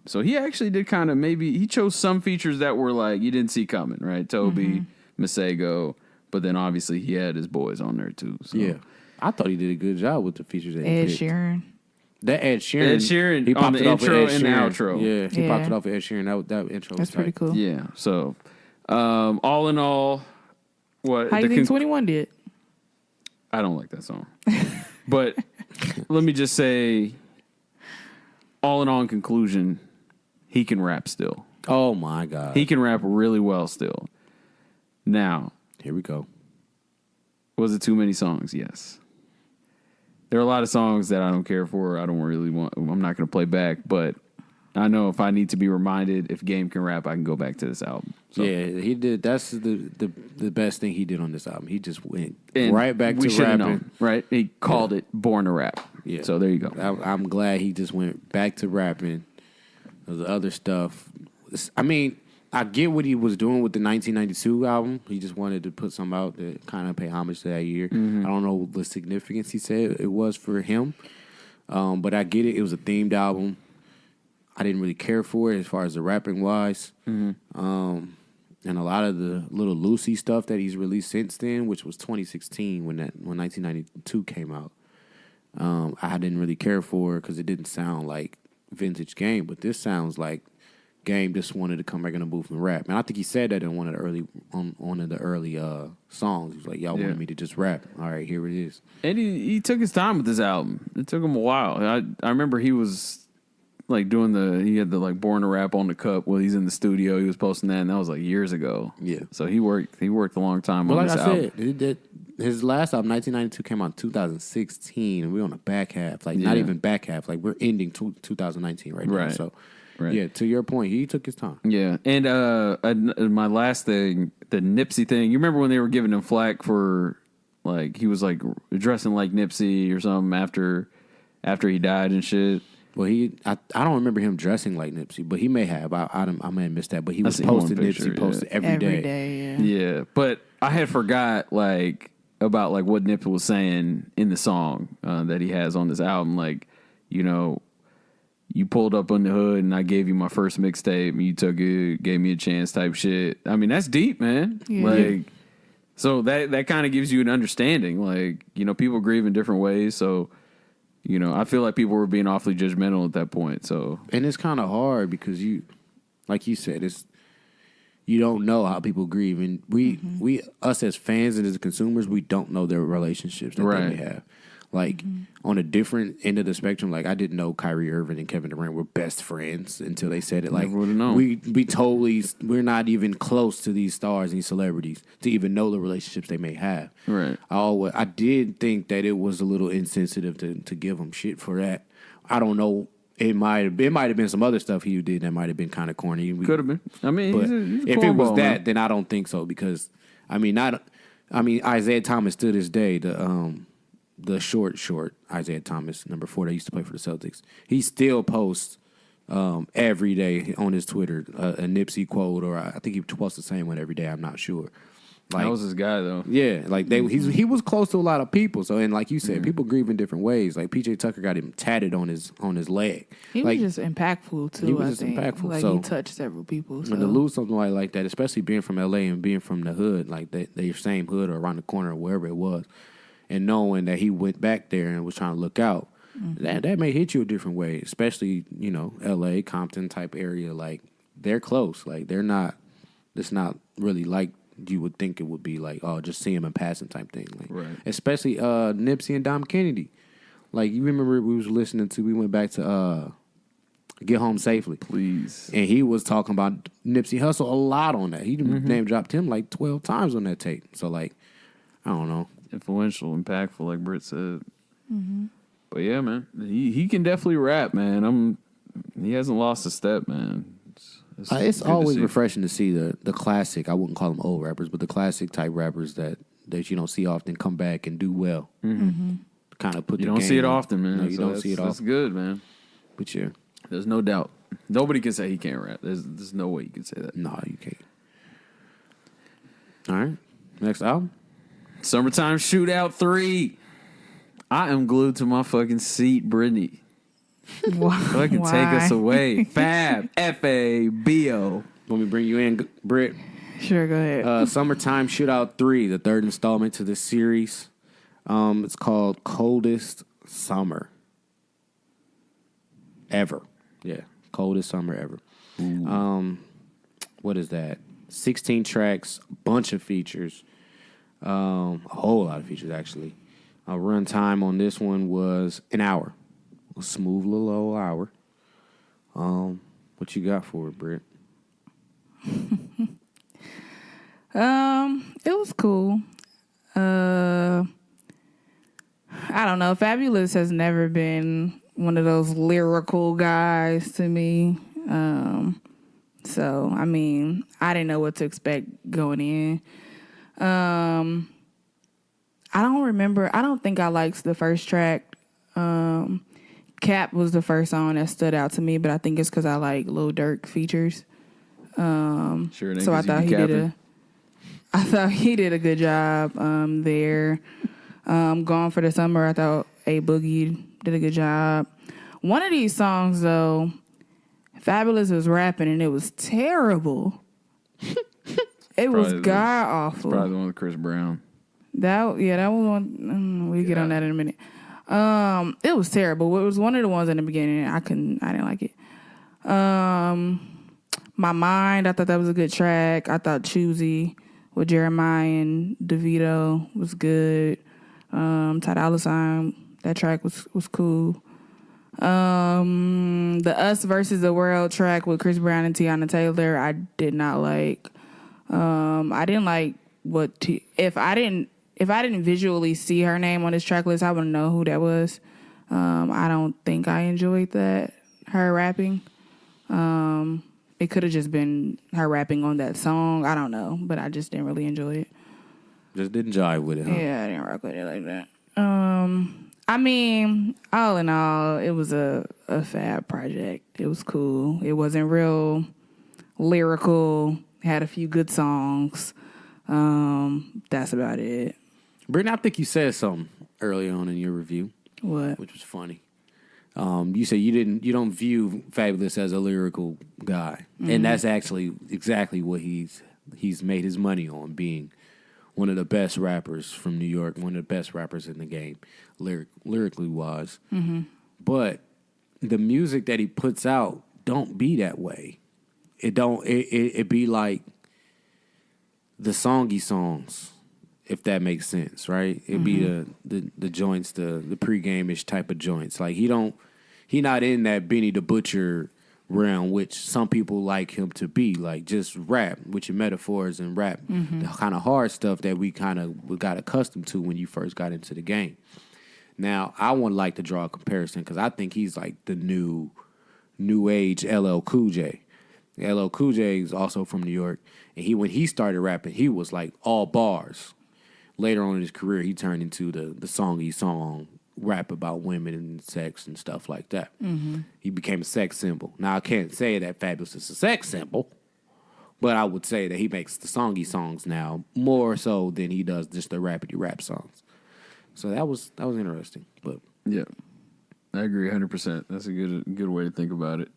So he actually did kind of he chose some features that were like you didn't see coming, right? Toby, Masego, but then obviously he had his boys on there too. So. Yeah. I thought he did a good job with the features that Ed he picked. Sheeran. That Ed Sheeran. He on the intro and the outro. Yeah, he Yeah. popped it off with Ed Sheeran. That intro That's was pretty tight. cool. Yeah. So all in all, what How you think 21 did? I don't like that song. But let me just say, all in conclusion, he can rap still. Oh, my God. He can rap really well still. Now, Here we go. was it too many songs? Yes. There are a lot of songs that I don't care for. I don't really want. I'm not going to play back. But I know if I need to be reminded, if Game can rap, I can go back to this album. So. Yeah, he did. That's the best thing he did on this album. He just went And right back we to should have rapping. known, right? He called it Born to Rap. Yeah. So there you go. I'm glad he just went back to rapping. The other stuff. I mean, I get what he was doing with the 1992 album. He just wanted to put something out that kind of pay homage to that year. I don't know the significance he said it was for him, but I get it. It was a themed album. I didn't really care for it as far as the rapping wise. And a lot of the little Lucy stuff that he's released since then, which was 2016 when 1992 came out. I didn't really care for because it didn't sound like vintage Game, but this sounds like Game just wanted to come back in the booth and rap. And I think he said that in one of the early songs. He was like, "Y'all wanted me to just rap. All right, here it is." And he took his time with this album. It took him a while. I remember he was like he had the like Born to Rap on the cup while he's in the studio. He was posting that, and that was like years ago. Yeah. So he worked a long time But on like this I album. said, his last album, 1992, came out in 2016, and we're on the back half. Like, not even back half. Like, we're ending 2019 right now. Right. So, Right. yeah, to your point, he took his time. Yeah. And my last thing, the Nipsey thing. You remember when they were giving him flack for like he was like dressing like Nipsey or something after he died and shit. Well, I don't remember him dressing like Nipsey, but he may have. I may have missed that, but he was seen one posting picture, Nipsey posted every day. Yeah. Yeah, but I had forgot like about like what Nipsey was saying in the song that he has on this album. Like, you know, you pulled up on the hood and I gave you my first mixtape and you took it, gave me a chance type shit. I mean, that's deep, man. Yeah. Like, so that kind of gives you an understanding. Like, you know, people grieve in different ways. So, you know, I feel like people were being awfully judgmental at that point. So, And it's kind of hard because like you said, you don't know how people grieve, and we us as fans and as consumers, we don't know their relationships that they may have. Like on a different end of the spectrum, like I didn't know Kyrie Irving and Kevin Durant were best friends until they said it. Like Never would've known. we're not even close to these stars and these celebrities to even know the relationships they may have. right. I did think that it was a little insensitive to give him shit for that. I don't know. It might have been some other stuff he did that might have been kind of corny. Could have been. I mean, But he's a if it was cornball, that, man. then I don't think so because Isaiah Thomas to this day, the short Isaiah Thomas, number 4 that used to play for the Celtics, he still posts every day on his Twitter a Nipsey quote, or I think he posts the same one every day. I'm not sure. Like, that was his guy, though. yeah, like he was close to a lot of people. So, and like you said, people grieve in different ways. Like PJ Tucker got him tatted on his leg. He like, was just impactful too. he was I just think. impactful, Like so- he touched several people. So. And to lose something like that, especially being from LA and being from the hood, like their same hood or around the corner or wherever it was, and knowing that he went back there and was trying to look out, that may hit you a different way. Especially, you know, LA, Compton type area, like they're close. Like it's not really like you would think it would be. Like, oh, just see him in passing type thing. Like, Right. Especially Nipsey and Dom Kennedy. Like, you remember we went back to Get Home Safely. Please. And he was talking about Nipsey Hussle a lot on that. He name dropped him like 12 times on that tape. So, like, I don't know. influential, impactful, like Britt said. Mm-hmm. But yeah, man, he can definitely rap, man. He hasn't lost a step, man. It's always refreshing to see the classic. I wouldn't call them old rappers, but the classic type rappers that you don't see often come back and do well. Mm-hmm. Kind of put you the don't game see it up. often, man. No, you don't see it often. That's good, man. But yeah, there's no doubt. Nobody can say he can't rap. There's no way you can say that. No, you can't. All right, next album, Summertime Shootout 3. I am glued to my fucking seat, Brytnie. Fucking take us away. Fab. F-A-B-O. Want me to bring you in, Britt? Sure, go ahead. Summertime Shootout 3, the third installment to this series. It's called Coldest Summer Ever. Yeah, Coldest Summer Ever. What is that? 16 tracks, bunch of features. A whole lot of features, actually. Run time on this one was an hour. A smooth little old hour. What you got for it, Britt? It was cool. I don't know. Fabulous has never been one of those lyrical guys to me. So, I mean, I didn't know what to expect going in. I don't think I liked the first track. Cap was the first song that stood out to me, but I think it's because I like Lil Durk features. Sure, so I thought he did a good job there. Gone for the Summer, I thought A Boogie did a good job. One of these songs, though, Fabulous was rapping and it was terrible. It was god awful. Probably the one with Chris Brown. That was one. We get on that in a minute. It was terrible. It was one of the ones in the beginning. I didn't like it. My Mind, I thought that was a good track. I thought Choosy with Jeremiah and DeVito was good. Ty Dolla $ign, that track was cool. The Us versus the World track with Chris Brown and Tiana Taylor, I did not like. I didn't like if I didn't visually see her name on this track list, I wouldn't know who that was. I don't think I enjoyed that, her rapping. It could have just been her rapping on that song. I don't know, but I just didn't really enjoy it. Just didn't jive with it, huh? Yeah, I didn't rock with it like that. I mean, all in all, it was a fab project. It was cool. It wasn't real lyrical. Had a few good songs. That's about it. Brittany, I think you said something early on in your review. What? Which was funny. You said you don't view Fabulous as a lyrical guy, and that's actually exactly what he's made his money on, being one of the best rappers from New York, one of the best rappers in the game, lyrically wise. Mm-hmm. But the music that he puts out don't be that way. It be like the songy songs, if that makes sense, right? It'd be the joints, the pregame-ish type of joints. Like he not in that Benny the Butcher realm, which some people like him to be. Like just rap with your metaphors and rap the kind of hard stuff that we got accustomed to when you first got into the game. Now, I would like to draw a comparison because I think he's like the new age LL Cool J. LL Cool J is also from New York, and when he started rapping, he was like all bars. Later on in his career, he turned into the songy song rap about women and sex and stuff like that. Mm-hmm. He became a sex symbol. Now, I can't say that Fabulous is a sex symbol, but I would say that he makes the songy songs now more so than he does just the rapidy rap songs. So that was interesting. But yeah, I agree 100%. That's a good way to think about it.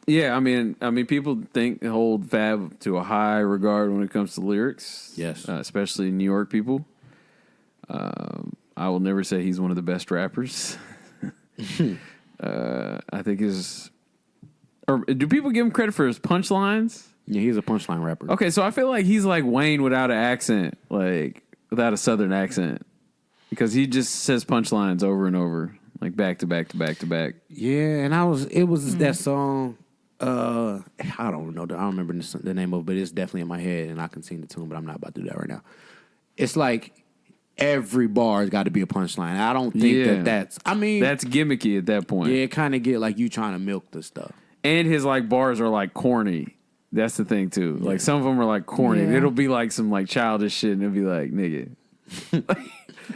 Yeah, I mean, people hold Fab to a high regard when it comes to lyrics. Yes, especially New York people. I will never say he's one of the best rappers. I think do people give him credit for his punchlines? Yeah, he's a punchline rapper. Okay, so I feel like he's like Wayne without an accent, like without a Southern accent, because he just says punchlines over and over, like back to back to back to back. Yeah, and it was that song. I don't know. I don't remember the name of it, but it's definitely in my head, and I can sing the tune, but I'm not about to do that right now. it's like every bar has got to be a punchline. I don't think that's. I mean, that's gimmicky at that point. Yeah, it kind of get like you trying to milk the stuff. And his like bars are like corny. That's the thing too. Like some of them are like corny. Yeah. It'll be like some like childish shit, and it'll be like, nigga,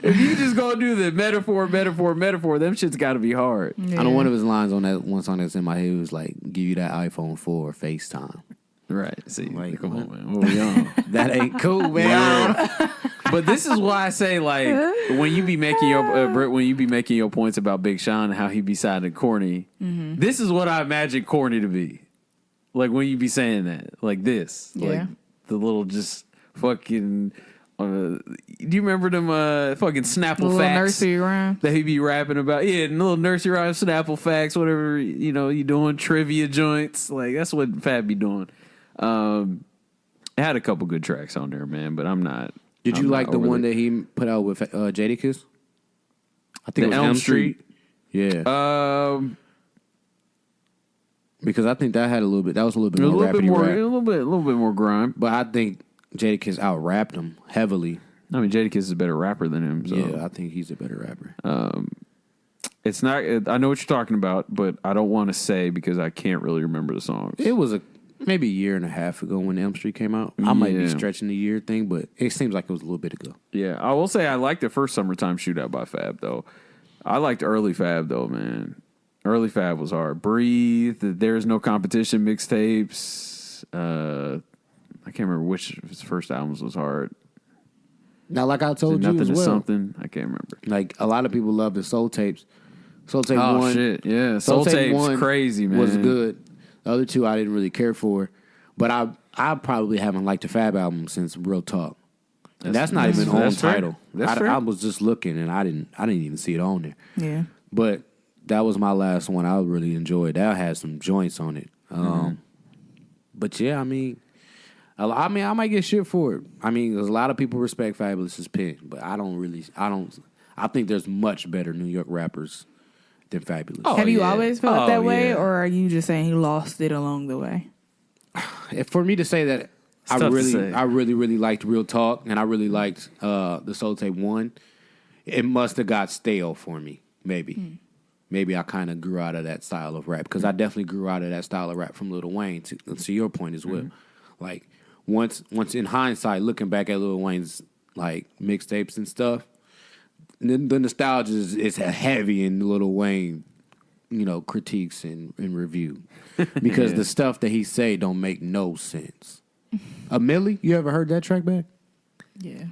if you just go do the metaphor, them shit's got to be hard. Yeah. I know one of his lines on that one song that's in my head was like, "Give you that iPhone 4 FaceTime." Right. See, Like, come on, man. What we on? That ain't cool, man. But this is why I say, like, when you be making your points about Big Sean and how he be sounding corny, this is what I imagine corny to be. Like when you be saying that, like this, like the little just fucking. Do you remember them fucking Snapple facts? Nursery rhyme that he be rapping about? Yeah, little nursery rhyme, Snapple facts, whatever you doing trivia joints. Like that's what Fab be doing. It had a couple good tracks on there, man, but I'm not. Did you like the one that he put out with Jadakiss? I think it was Elm Street. Yeah. Because I think that had a little bit. That was a little bit more rappity rap. A little bit more grime. But I think Jadakiss out rapped him heavily. I mean, Jadakiss is a better rapper than him. So. Yeah, I think he's a better rapper. It's not. I know what you're talking about, but I don't want to say because I can't really remember the songs. It was maybe a year and a half ago when Elm Street came out. I might be stretching the year thing, but it seems like it was a little bit ago. Yeah, I will say I liked the first Summertime Shootout by Fab though. I liked early Fab though, man. Early Fab was hard. Breathe, There's No Competition mixtapes. I can't remember which of his first albums was hard. Now, like I told you Nothing as is well, Something. I can't remember. like a lot of people love the Soul Tapes. Soul Tape Oh 1. shit, yeah. Soul Tape's 1 crazy, man. Was good. The other two I didn't really care for, but I probably haven't liked the Fab album since Real Talk. And that's not even on title. I was just looking and I didn't even see it on there. Yeah. But that was my last one. I really enjoyed. That had some joints on it. But yeah, I mean, I might get shit for it. I mean, there's a lot of people respect Fabulous's pen, but I think there's much better New York rappers than Fabulous. Have you always felt that way, yeah. or are you just saying he lost it along the way? For me to say that, I really liked Real Talk, and I really liked the Soul Tape 1. It must have got stale for me, maybe. Maybe I kind of grew out of that style of rap, because I definitely grew out of that style of rap from Lil Wayne, to your point as well. Like, once in hindsight, looking back at Lil Wayne's like mixtapes and stuff, the nostalgia is heavy in Lil Wayne, critiques and review, because the stuff that he say don't make no sense. A Millie, you ever heard that track back? Yeah.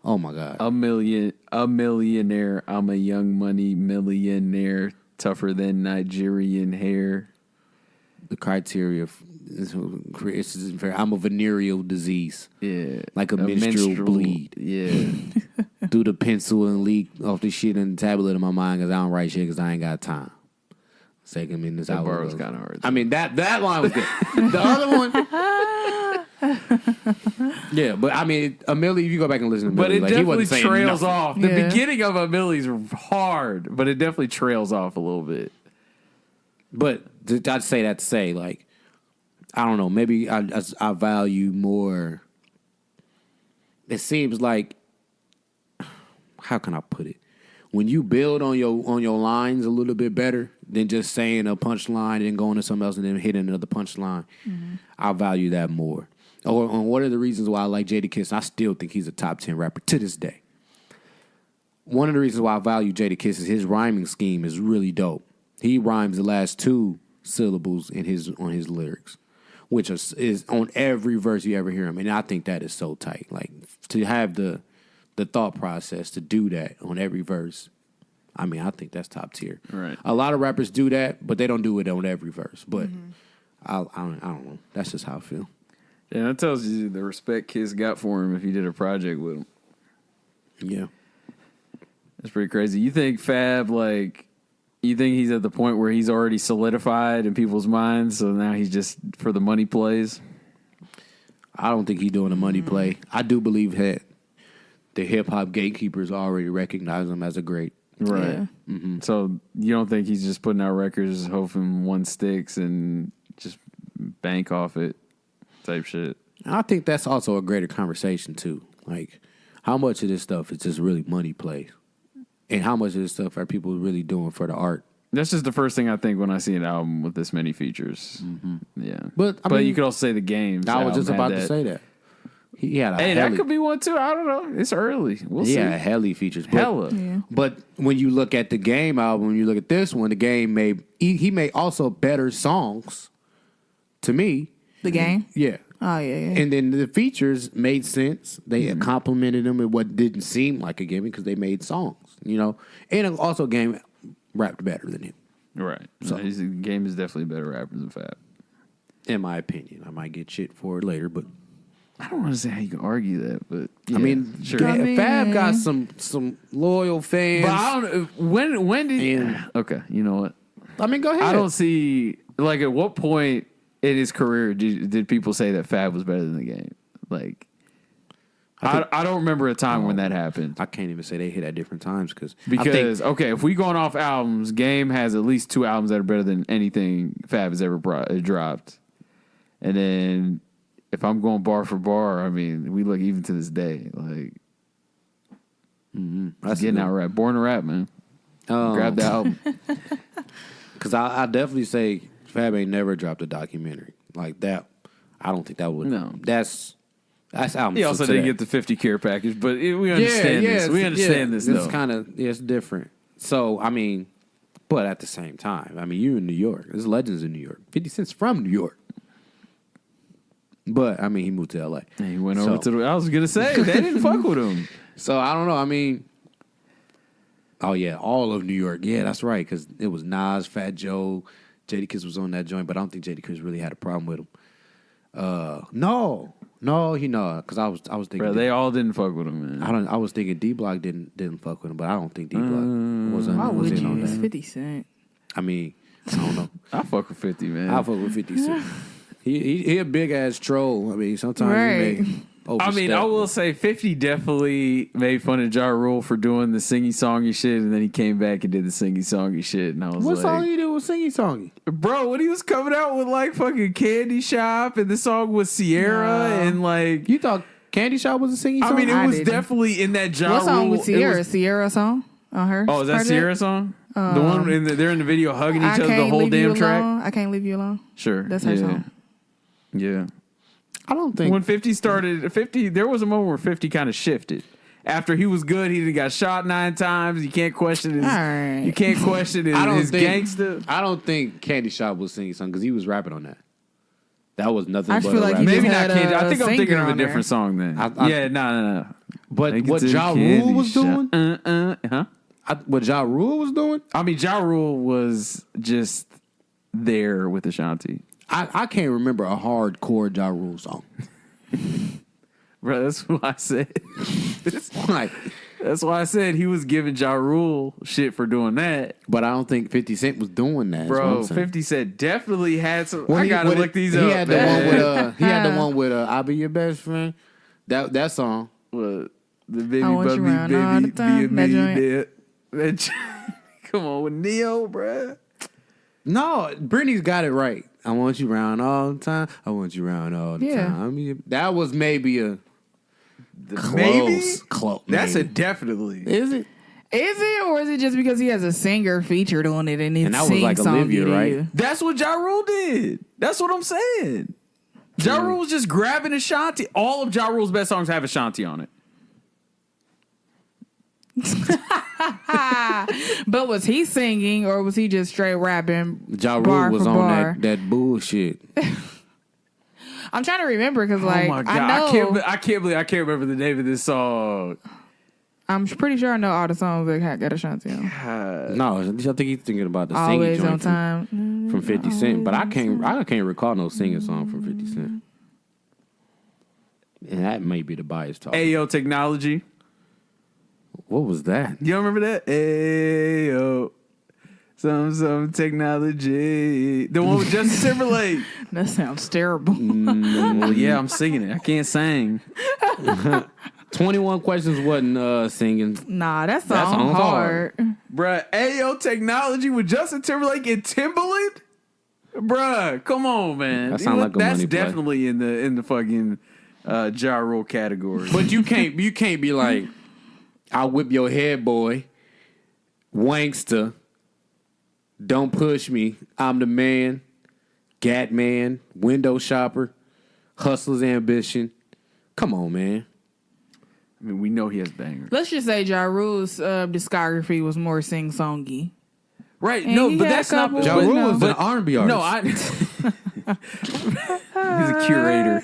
Oh my God. A millionaire. I'm a young money millionaire, tougher than Nigerian hair. The criteria I'm a venereal disease. Yeah. Like a menstrual bleed. Yeah. Do the pencil and leak off the shit in the tablet of my mind because I don't write shit because I ain't got time. Second in this That hour bar was kind of hard. I mean, that line was good. The other one. Yeah, but I mean, Millie, if you go back and listen to Millie, but it definitely he trails nothing. off. The beginning of Millie's hard, but it definitely trails off a little bit. But I'd say that to say, like, I don't know, maybe I value more. It seems like, how can I put it? When you build on your lines a little bit better than just saying a punchline and then going to something else and then hitting another punchline, I value that more. Or one of the reasons why I like Jadakiss, I still think he's a top 10 rapper to this day. One of the reasons why I value Jadakiss is his rhyming scheme is really dope. He rhymes the last two syllables on his lyrics, which is on every verse you ever hear him. And I think that is so tight. Like, to have the thought process to do that on every verse, I mean, I think that's top tier. Right. A lot of rappers do that, but they don't do it on every verse. But I don't know. That's just how I feel. Yeah, that tells you the respect kids got for him if he did a project with him. Yeah. That's pretty crazy. You think Fab, you think he's at the point where he's already solidified in people's minds, so now he's just for the money plays? I don't think he's doing a money play. I do believe that the hip-hop gatekeepers already recognize him as a great. Right. Yeah. So you don't think he's just putting out records, hoping one sticks, and just bank off it type shit? I think that's also a greater conversation, too. Like, how much of this stuff is just really money plays, and how much of this stuff are people really doing for the art? That's just the first thing I think when I see an album with this many features. Mm-hmm. Yeah, but I mean, you could also say the Games. I was just about to say that. He had that could be one too. I don't know. It's early. We'll see. Yeah, hella features. Hella. But when you look at the Game album, when you look at this one, the Game he made also better songs. To me, The Game. Yeah. Oh yeah. And then the features made sense. They complimented them in what didn't seem like a Game because they made songs. And also Game rapped better than him. Right. So Game is definitely a better rapper than Fab. In my opinion, I might get shit for it later, but. I don't want to say how you can argue that, but yeah, I mean, sure. Fab got some loyal fans. But I don't. When did? Okay, you know what? I mean, go ahead. I don't see at what point in his career did people say that Fab was better than the Game? I don't remember a time when that happened. I can't even say they hit at different times because if we going off albums, Game has at least 2 albums that are better than anything Fab has ever dropped, and then. If I'm going bar for bar, I mean, we look even to this day. That's getting out rap. Born to Rap, man. Grab the album. Because I definitely say Fab ain't never dropped a documentary like that. I don't think that would. No. That's album. He also didn't get the 50 care package, but we understand this. We understand this, though. It's kind of, it's different. So, I mean, but at the same time, I mean, you in New York. There's legends in New York. 50 Cent's from New York. But, I mean, he moved to L.A. And he went over to I was going to say, they didn't fuck with him. So, I don't know. I mean, oh, yeah, all of New York. Yeah, that's right, because it was Nas, Fat Joe, Jadakiss was on that joint, but I don't think Jadakiss really had a problem with him. No, because I was thinking. Bro, they all didn't fuck with him, man. I was thinking D Block didn't fuck with him, but I don't think D Block was Why in would on you? It's that. 50 Cent. I mean, I don't know. I fuck with 50, man. I fuck with 50 Cent. He a big ass troll. I mean, sometimes he may overstep. I mean, I will say 50 definitely made fun of Ja Rule for doing the singy-songy shit, and then he came back and did the singy-songy shit, and I was what song he did with singy-songy? Bro, when he was coming out with fucking Candy Shop and the song with Sierra and You thought Candy Shop was a singy song? I mean, it was definitely in that Ja Rule. What song with Sierra? Sierra song on her? Oh, is that Sierra song? The one they're in the video hugging each other the whole damn track? I Can't Leave You Alone. Sure. That's her song. Yeah. I don't think. When 50 started, there was a moment where 50 kind of shifted. After he was good, he got shot 9 times. You can't question his. Right. You can't question his gangster. I don't think Candy Shop was singing something because he was rapping on that. That was nothing. I but feel a like rap. Maybe not Candy. I think I'm thinking of a singer different song then. No. But what Ja Rule was doing? Huh? What Ja Rule was doing? I mean, Ja Rule was just there with Ashanti. I can't remember a hardcore Ja Rule song. Bro, that's what I said. Like, that's why I said he was giving Ja Rule shit for doing that. but I don't think 50 Cent was doing that. Bro, 50 Cent definitely had some. I gotta look these up. He had the one with I'll Be Your Best Friend. That song. What? The baby I want you baby around all the be a time. That millionaire. Come on with Neo, bro. No, Britney's got it right. I want you around all the time. I want you around all the time. I mean, that was maybe a close. That's a definitely. Is it? Is it, or is it just because he has a singer featured on it and it's that was like Olivia, right? That's what Ja Rule did. That's what I'm saying. Ja Rule was just grabbing Ashanti. All of Ja Rule's best songs have Ashanti on it. But was he singing or was he just straight rapping? Ja Rule was on that bullshit. I'm trying to remember because, like, oh my God. I know I can't believe I can't remember the name of this song. I'm pretty sure I know all the songs that got Ashanti on. No, I think he's thinking about the singing Always joint on time from 50 Cent, but I can't recall no singing song from 50 Cent. And that may be the bias talk. Ayo Technology. What was that? You don't remember that? Ayo. Some technology. The one with Justin Timberlake. That sounds terrible. Well, yeah, I'm singing it. I can't sing. 21 Questions wasn't singing. Nah, that song's hard. Bruh, Ayo Technology with Justin Timberlake and Timbaland? Bruh, come on, man. That sound like a That's money play. definitely in the fucking Ja Rule category. But you can't be like, I'll whip your head, boy. Wankster. Don't push me. I'm the man. Gat man. Window shopper. Hustler's ambition. Come on, man. I mean, we know he has bangers. Let's just say Ja Rule's discography was more sing-songy. Right. And no, he but had that's a not... couple- Ja but- Rule is but- an R&B artist. No, he's a curator.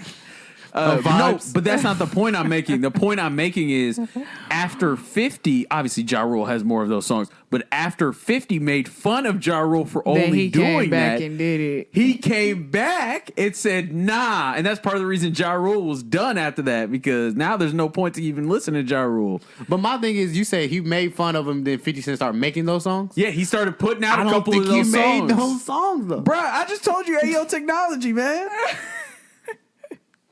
No, vibes. but that's not the point I'm making. The point I'm making is after 50, obviously Ja Rule has more of those songs, but after 50 made fun of Ja Rule for Then only he doing came back that. and did it. He came back and said, nah. And that's part of the reason Ja Rule was done after that, because now there's no point to even listen to Ja Rule. But my thing is, you say he made fun of him, then 50 Cent started making those songs? Yeah, he started putting out I a don't couple think of those he songs. made those songs, though. Bruh, I just told you Ayo Technology, man.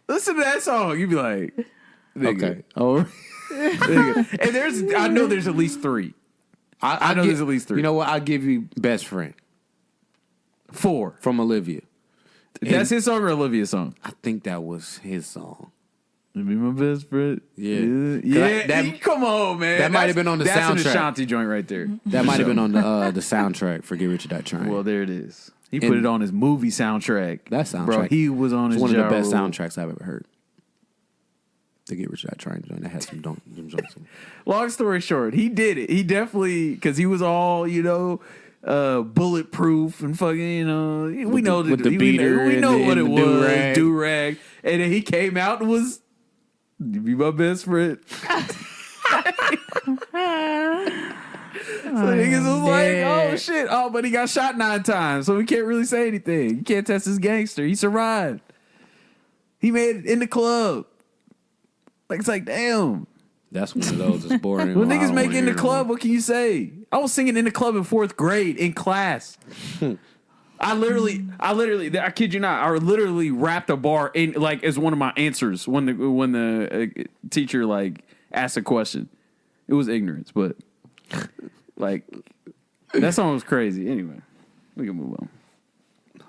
Listen to that song. You'd be like, nigga. Okay. Oh, Nigga. And I know there's at least 3. I know there's at least 3. You know what? I'll give you Best Friend 4. from Olivia. That's his song or Olivia's song? I think that was his song. Be my best friend. Yeah. Yeah. That- Come on, man. that might have been on the That's an soundtrack. Ashanti joint right there. That might have been on the soundtrack for Get Rich or Die Trying. Well, there it is. He put And- it on his movie soundtrack. That soundtrack. Bro, he was on It's his one of the Ja best Rule. soundtracks I've ever heard. The Get Rich or Die Trying joint. That had some joints in it. Long story short, he did it. He definitely, because he was all, bulletproof and fucking, we know with the beater we know and what the it was, do-rag. do-rag. And then he came out and was, you be my best friend. So niggas was like, oh shit, oh, but he got shot 9 times, so we can't really say anything. You can't test this gangster. He survived. He made it in the club. Like, it's like, damn. That's one of those that's boring. When I niggas don't make wanna it in the hear no club, more. what can you say? I was singing in the club in 4th grade in class. I kid you not, I literally rapped a bar in like as one of my answers when the teacher like asked a question. It was ignorance, but like that song was crazy. Anyway, we can move on.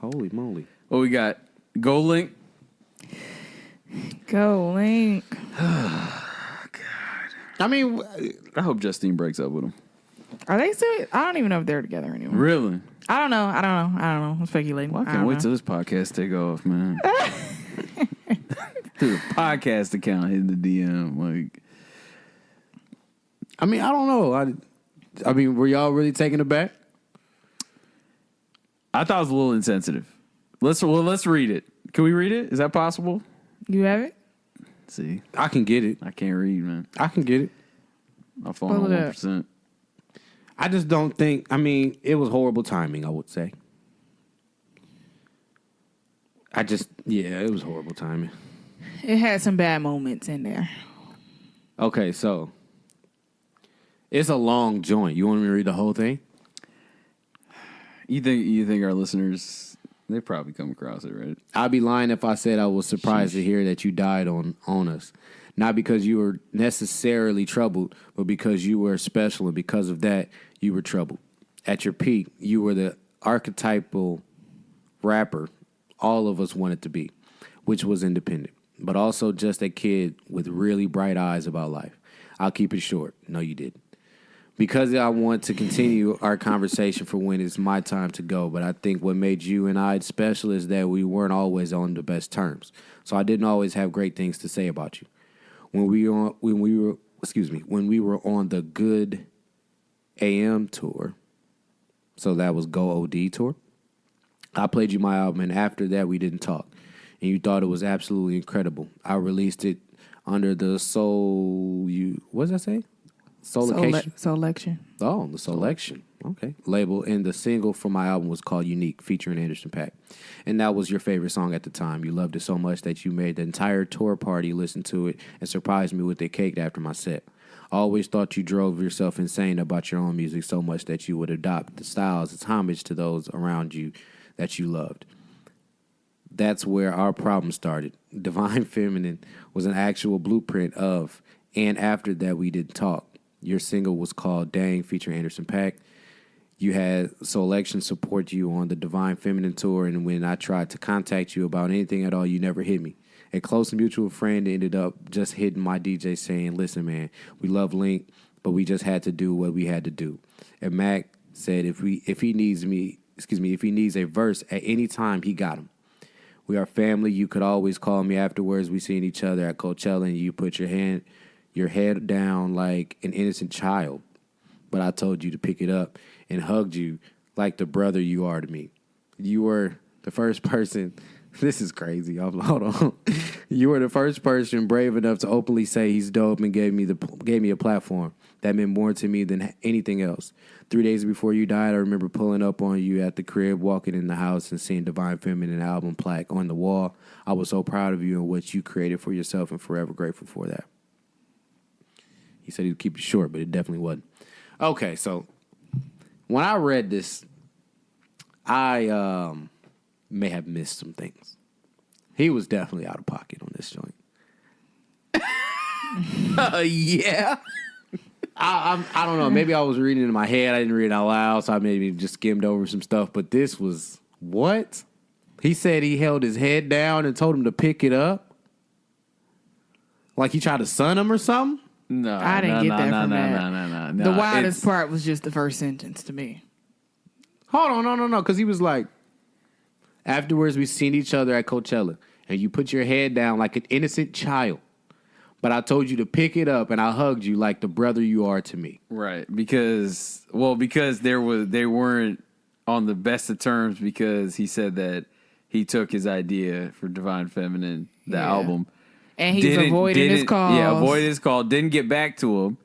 Holy moly. What we got? Goldlink. Goldlink. I mean, I hope Justine breaks up with him. Are they still? I don't even know if they're together anymore. Really? I don't know. I'm speculating. Well, I can't wait till this podcast take off, man. Through the podcast account hitting the DM, like. I don't know. I mean, were y'all really taken aback? I thought it was a little insensitive. Let's read it. Can we read it? Is that possible? You have it? See, I can get it. I can't read, man. I can get it. My phone on Pull it up. 1%. I just don't think. I mean, it was horrible timing, I would say. It was horrible timing. It had some bad moments in there. Okay, so it's a long joint. You want me to read the whole thing? You think our listeners, they probably come across it, right? I'd be lying if I said I was surprised to hear that you died on us. Not because you were necessarily troubled, but because you were special, and because of that, you were troubled. At your peak, you were the archetypal rapper all of us wanted to be, which was independent, but also just a kid with really bright eyes about life. I'll keep it short. No, you didn't. Because I want to continue our conversation for when it's my time to go, but I think what made you and I special is that we weren't always on the best terms. So I didn't always have great things to say about you. When we were on the Good AM tour, so that was Go OD tour, I played you my album, and after that we didn't talk, and you thought it was absolutely incredible. I released it under the what does that say? Selection. Oh, the Selection. Okay. Label, and the single for my album was called Unique, featuring Anderson .Paak. And that was your favorite song at the time. You loved it so much that you made the entire tour party listen to it and surprised me with a cake after my set. I always thought you drove yourself insane about your own music so much that you would adopt the styles as homage to those around you that you loved. That's where our problem started. Divine Feminine was an actual blueprint of, and after that we didn't talk. Your single was called Dang, featuring Anderson .Paak. You had Selection support you on the Divine Feminine tour, and when I tried to contact you about anything at all, you never hit me. A close mutual friend ended up just hitting my DJ saying, listen, man, we love Link, but we just had to do what we had to do. And Mac said if he needs a verse at any time, he got him. We are family. You could always call me afterwards. We seen each other at Coachella, and you put your head down like an innocent child. But I told you to pick it up and hugged you like the brother you are to me. You were the first person. This is crazy. Hold on. You were the first person brave enough to openly say he's dope and gave me a platform that meant more to me than anything else. 3 days before you died, I remember pulling up on you at the crib, walking in the house, and seeing Divine Feminine album plaque on the wall. I was so proud of you and what you created for yourself, and forever grateful for that. He said he'd keep it short, but it definitely wasn't. Okay, so when I read this, I may have missed some things. He was definitely out of pocket on this joint. Yeah. I don't know. Maybe I was reading it in my head. I didn't read it out loud, so I maybe just skimmed over some stuff. But this was what? He said he held his head down and told him to pick it up? Like he tried to sun him or something? No, I didn't get that from that. No. The wildest part was just the first sentence to me. Hold on, no. Because he was like, afterwards we seen each other at Coachella, and you put your head down like an innocent child. But I told you to pick it up, and I hugged you like the brother you are to me. Right, because they weren't on the best of terms because he said that he took his idea for Divine Feminine, the album. And he's avoiding his calls. Yeah, avoided his call, didn't get back to him,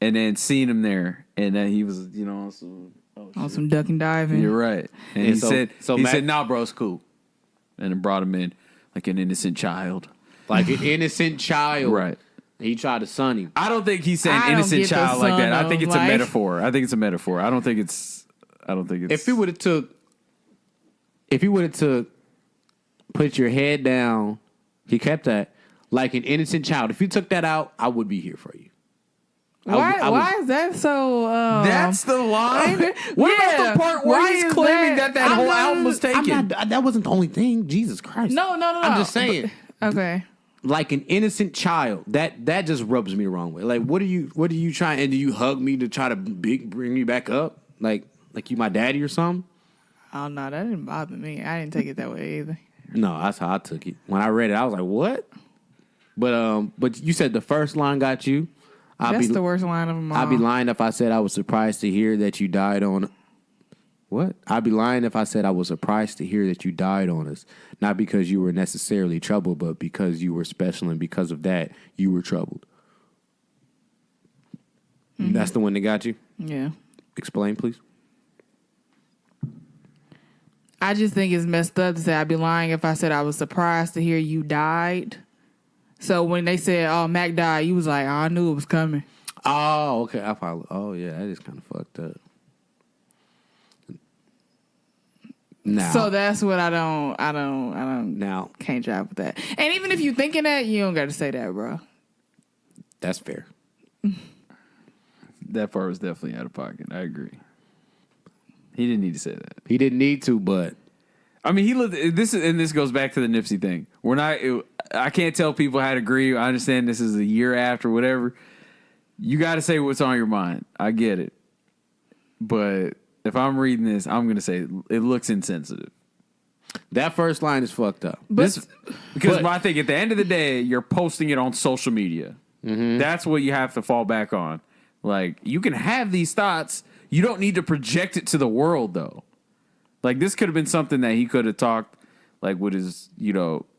and then seen him there. And then he was, on some duck and diving. You're right. And he said, nah, bro, it's cool. And then brought him in like an innocent child. Like an innocent child. Right. He tried to sun him. I don't think he's saying innocent child like that. I think it's a metaphor. I think it's If he would have took put your head down, he kept that like an innocent child. If you took that out, I would be here for you. Why is that so? That's the line. What about the part where he's claiming that whole album was taken? That wasn't the only thing. Jesus Christ. No. I'm just saying. Okay. Like an innocent child. That just rubs me the wrong way. Like, what are you trying? And do you hug me to try to bring me back up? Like you my daddy or something? Oh no, that didn't bother me. I didn't take it that way either. No, that's how I took it. When I read it, I was like, what? But you said the first line got you. That's the worst line of them all. I'd be lying if I said I was surprised to hear that you died on... What? I'd be lying if I said I was surprised to hear that you died on us. Not because you were necessarily troubled, but because you were special, and because of that, you were troubled. Mm-hmm. That's the one that got you? Yeah. Explain, please. I just think it's messed up to say I'd be lying if I said I was surprised to hear you died. So when they said, "Oh, Mac died," you was like, "Oh, I knew it was coming." Oh, okay. I follow. Oh, yeah, that is kind of fucked up. Now, so that's what I don't. Now can't jive with that. And even if you thinking that, you don't got to say that, bro. That's fair. That part was definitely out of pocket. I agree. He didn't need to say that. He didn't need to, but I mean, this goes back to the Nipsey thing. I can't tell people how to agree. I understand this is a year after, whatever. You got to say what's on your mind. I get it. But if I'm reading this, I'm going to say it looks insensitive. That first line is fucked up. Because I think at the end of the day, you're posting it on social media. Mm-hmm. That's what you have to fall back on. Like, you can have these thoughts. You don't need to project it to the world, though. Like, this could have been something that he could have talked, like, with his,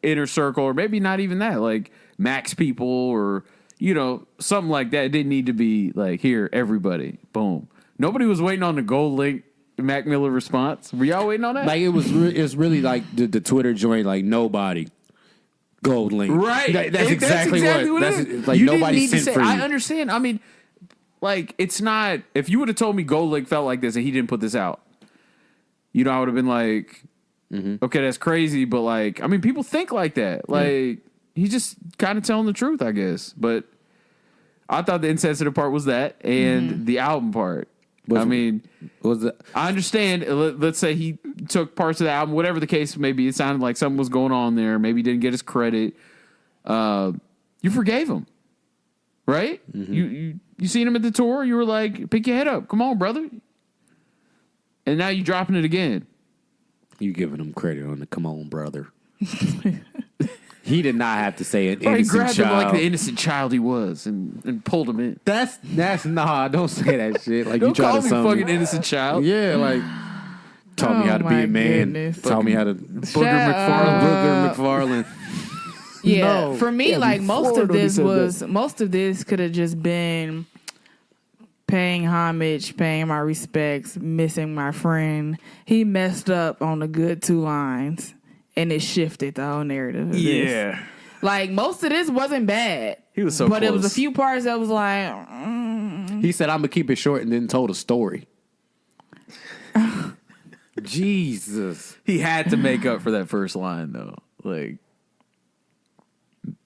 inner circle, or maybe not even that, like, Max people, or, something like that. It didn't need to be, like, here, everybody, boom. Nobody was waiting on the Goldlink Mac Miller response. Were y'all waiting on that? Like, it was really like the Twitter joint, like, nobody. Goldlink. Right. That's exactly what it is. Like, you nobody sent for you. I understand. I mean, like, it's not, if you would have told me Goldlink felt like this and he didn't put this out, I would have been like, okay, that's crazy, but like, I mean, people think like that. Like, he's just kind of telling the truth, I guess. But I thought the insensitive part was that, and the album part. I mean, was it? I understand. Let's say he took parts of the album, whatever the case may be. It sounded like something was going on there. Maybe he didn't get his credit. You forgave him, right? Mm-hmm. You seen him at the tour. You were like, pick your head up. Come on, brother. And now you dropping it again. You giving him credit on the come on, brother. He did not have to say an innocent he grabbed child. him like the innocent child he was and pulled him in. That's nah. Don't say that shit. Like Don't you try call to me something. fucking innocent child. Yeah, like taught me how to be a man. Goodness. Taught me how to Booger McFarlane. Yeah, No. for me, Yeah, like most of Florida, this could have just been paying homage, paying my respects, missing my friend. He messed up on the good 2 lines, and it shifted the whole narrative. Of this. Like most of this wasn't bad. He was so but close. it was a few parts that was like. He said, "I'm gonna keep it short," and then told a story. Jesus, He had to make up for that first line though. Like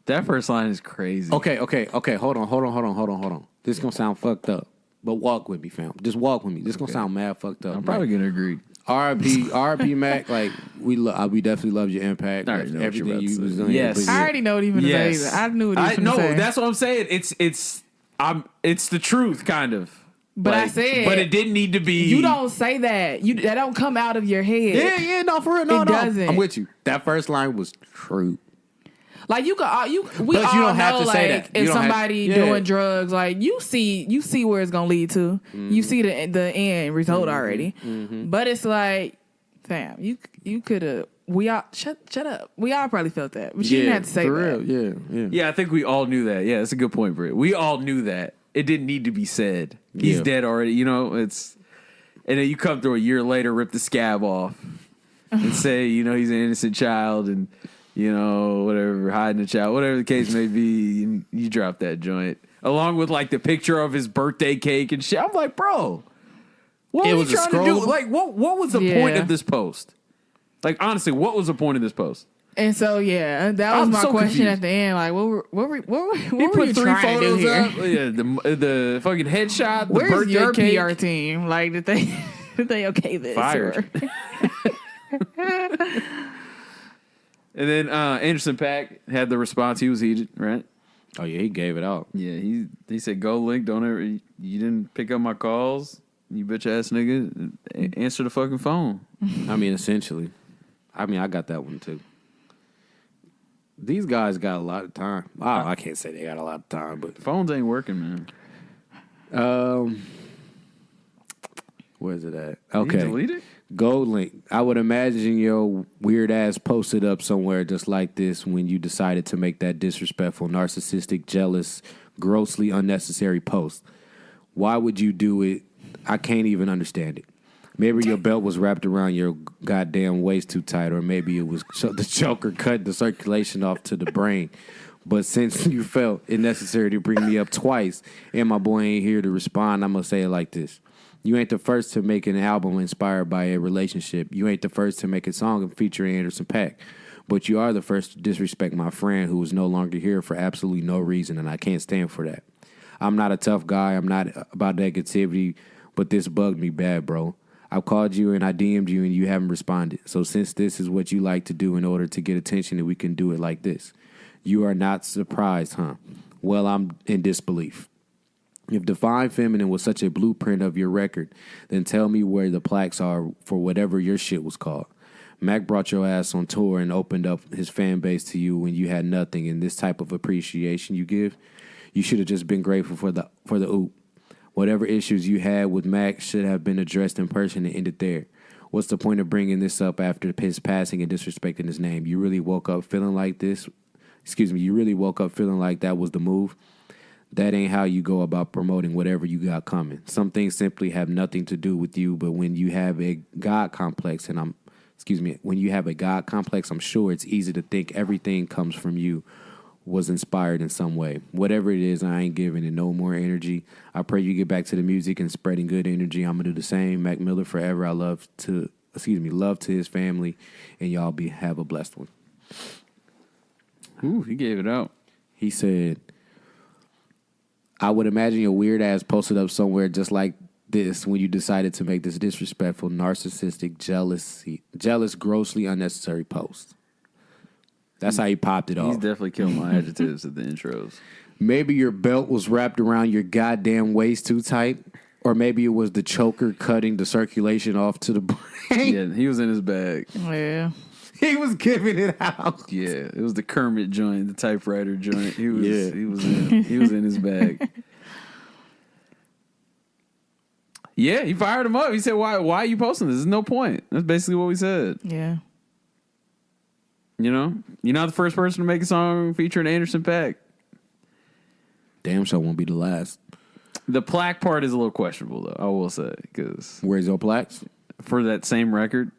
that first line is crazy. Okay. Hold on. This is gonna sound fucked up, but walk with me, fam. Just walk with me. This is gonna sound mad fucked up. I'm probably gonna agree. R.I.P. Mac. Like we definitely loved your impact. I already know what you're Everything about to you say. was doing. Yes. but I yeah. already know what he was gonna say. I knew what he was gonna say. That's what I'm saying. It's the truth, kind of. But I said, but it didn't need to be. You don't say that. That don't come out of your head. Yeah, no, for real, no. doesn't. I'm with you. That first line was true. Like we But all you don't have know, to like say that. You if don't have- somebody yeah. doing drugs, like you see where it's gonna lead to. Mm-hmm. You see the end result already. But it's like, fam, you could have. We all shut up. We all probably felt that, but you didn't have to say for that. real. Yeah. Yeah, I think we all knew that. Yeah, that's a good point, Britt. We all knew that. It didn't need to be said. He's Yeah. dead already. You know, and then you come through a year later, rip the scab off, and say, he's an innocent child, and whatever, hiding a child, whatever the case may be, and you drop that joint along with like the picture of his birthday cake and shit. I'm like, bro, what It were was you a trying to do? scrollable- Like, what was the point of this post? Like, honestly, what was the point of this post? And so that was I'm my so question confused. at the end. Like, what were He you put 3 trying to do photos here? up. Yeah, the fucking headshot. The Where's birthday your cake. PR team? Like, did they okay this? Fired. And then Anderson .Paak had the response. He was heated, right? Oh yeah, he gave it out. Yeah, he said, "Goldlink, don't ever. You didn't pick up my calls, you bitch ass nigga. Answer the fucking phone." I mean, essentially. I got that one too. These guys got a lot of time. I can't say they got a lot of time, but Phones ain't working, man. where's it at? Did Okay. you delete it? Goldlink. I would imagine your weird ass posted up somewhere just like this when you decided to make that disrespectful, narcissistic, jealous, grossly unnecessary post. Why would you do it? I can't even understand it. Maybe your belt was wrapped around your goddamn waist too tight, or maybe it was the choker cut the circulation off to the brain. But since you felt it necessary to bring me up twice, and my boy ain't here to respond, I'm going to say it like this. You ain't the first to make an album inspired by a relationship. You ain't the first to make a song featuring Anderson .Paak. But you are the first to disrespect my friend who is no longer here for absolutely no reason, and I can't stand for that. I'm not a tough guy. I'm not about negativity, but this bugged me bad, bro. I've called you and I DM'd you and you haven't responded. So since this is what you like to do in order to get attention, we can do it like this. You are not surprised, huh? Well, I'm in disbelief. If Divine Feminine was such a blueprint of your record, then tell me where the plaques are for whatever your shit was called. Mac brought your ass on tour and opened up his fan base to you when you had nothing, and this type of appreciation you give, you should have just been grateful for the oop. Whatever issues you had with Mac should have been addressed in person and ended there. What's the point of bringing this up after his passing and disrespecting his name? You really woke up feeling like this? You really woke up feeling like that was the move? That ain't how you go about promoting whatever you got coming. Some things simply have nothing to do with you, but when you have a God complex, when you have a God complex, I'm sure it's easy to think everything comes from you, was inspired in some way. Whatever it is, I ain't giving it no more energy. I pray you get back to the music and spreading good energy. I'm gonna do the same. Mac Miller forever. Love to his family, and y'all have a blessed one. Ooh, he gave it out. He said, I would imagine your weird ass posted up somewhere just like this when you decided to make this disrespectful, narcissistic, jealous, grossly unnecessary post. That's how he popped it off. He's definitely killed my adjectives at the intros. Maybe your belt was wrapped around your goddamn waist too tight. Or maybe it was the choker cutting the circulation off to the brain. Yeah, he was in his bag. Yeah. He was giving it out. Yeah, it was the Kermit joint, the typewriter joint. He was in his bag. Yeah, he fired him up. He said, why are you posting this? There's no point. That's basically what we said. Yeah. You know? You're not the first person to make a song featuring Anderson .Paak. Damn sure won't be the last. The plaque part is a little questionable, though, I will say. Because Where's your plaques? for that same record,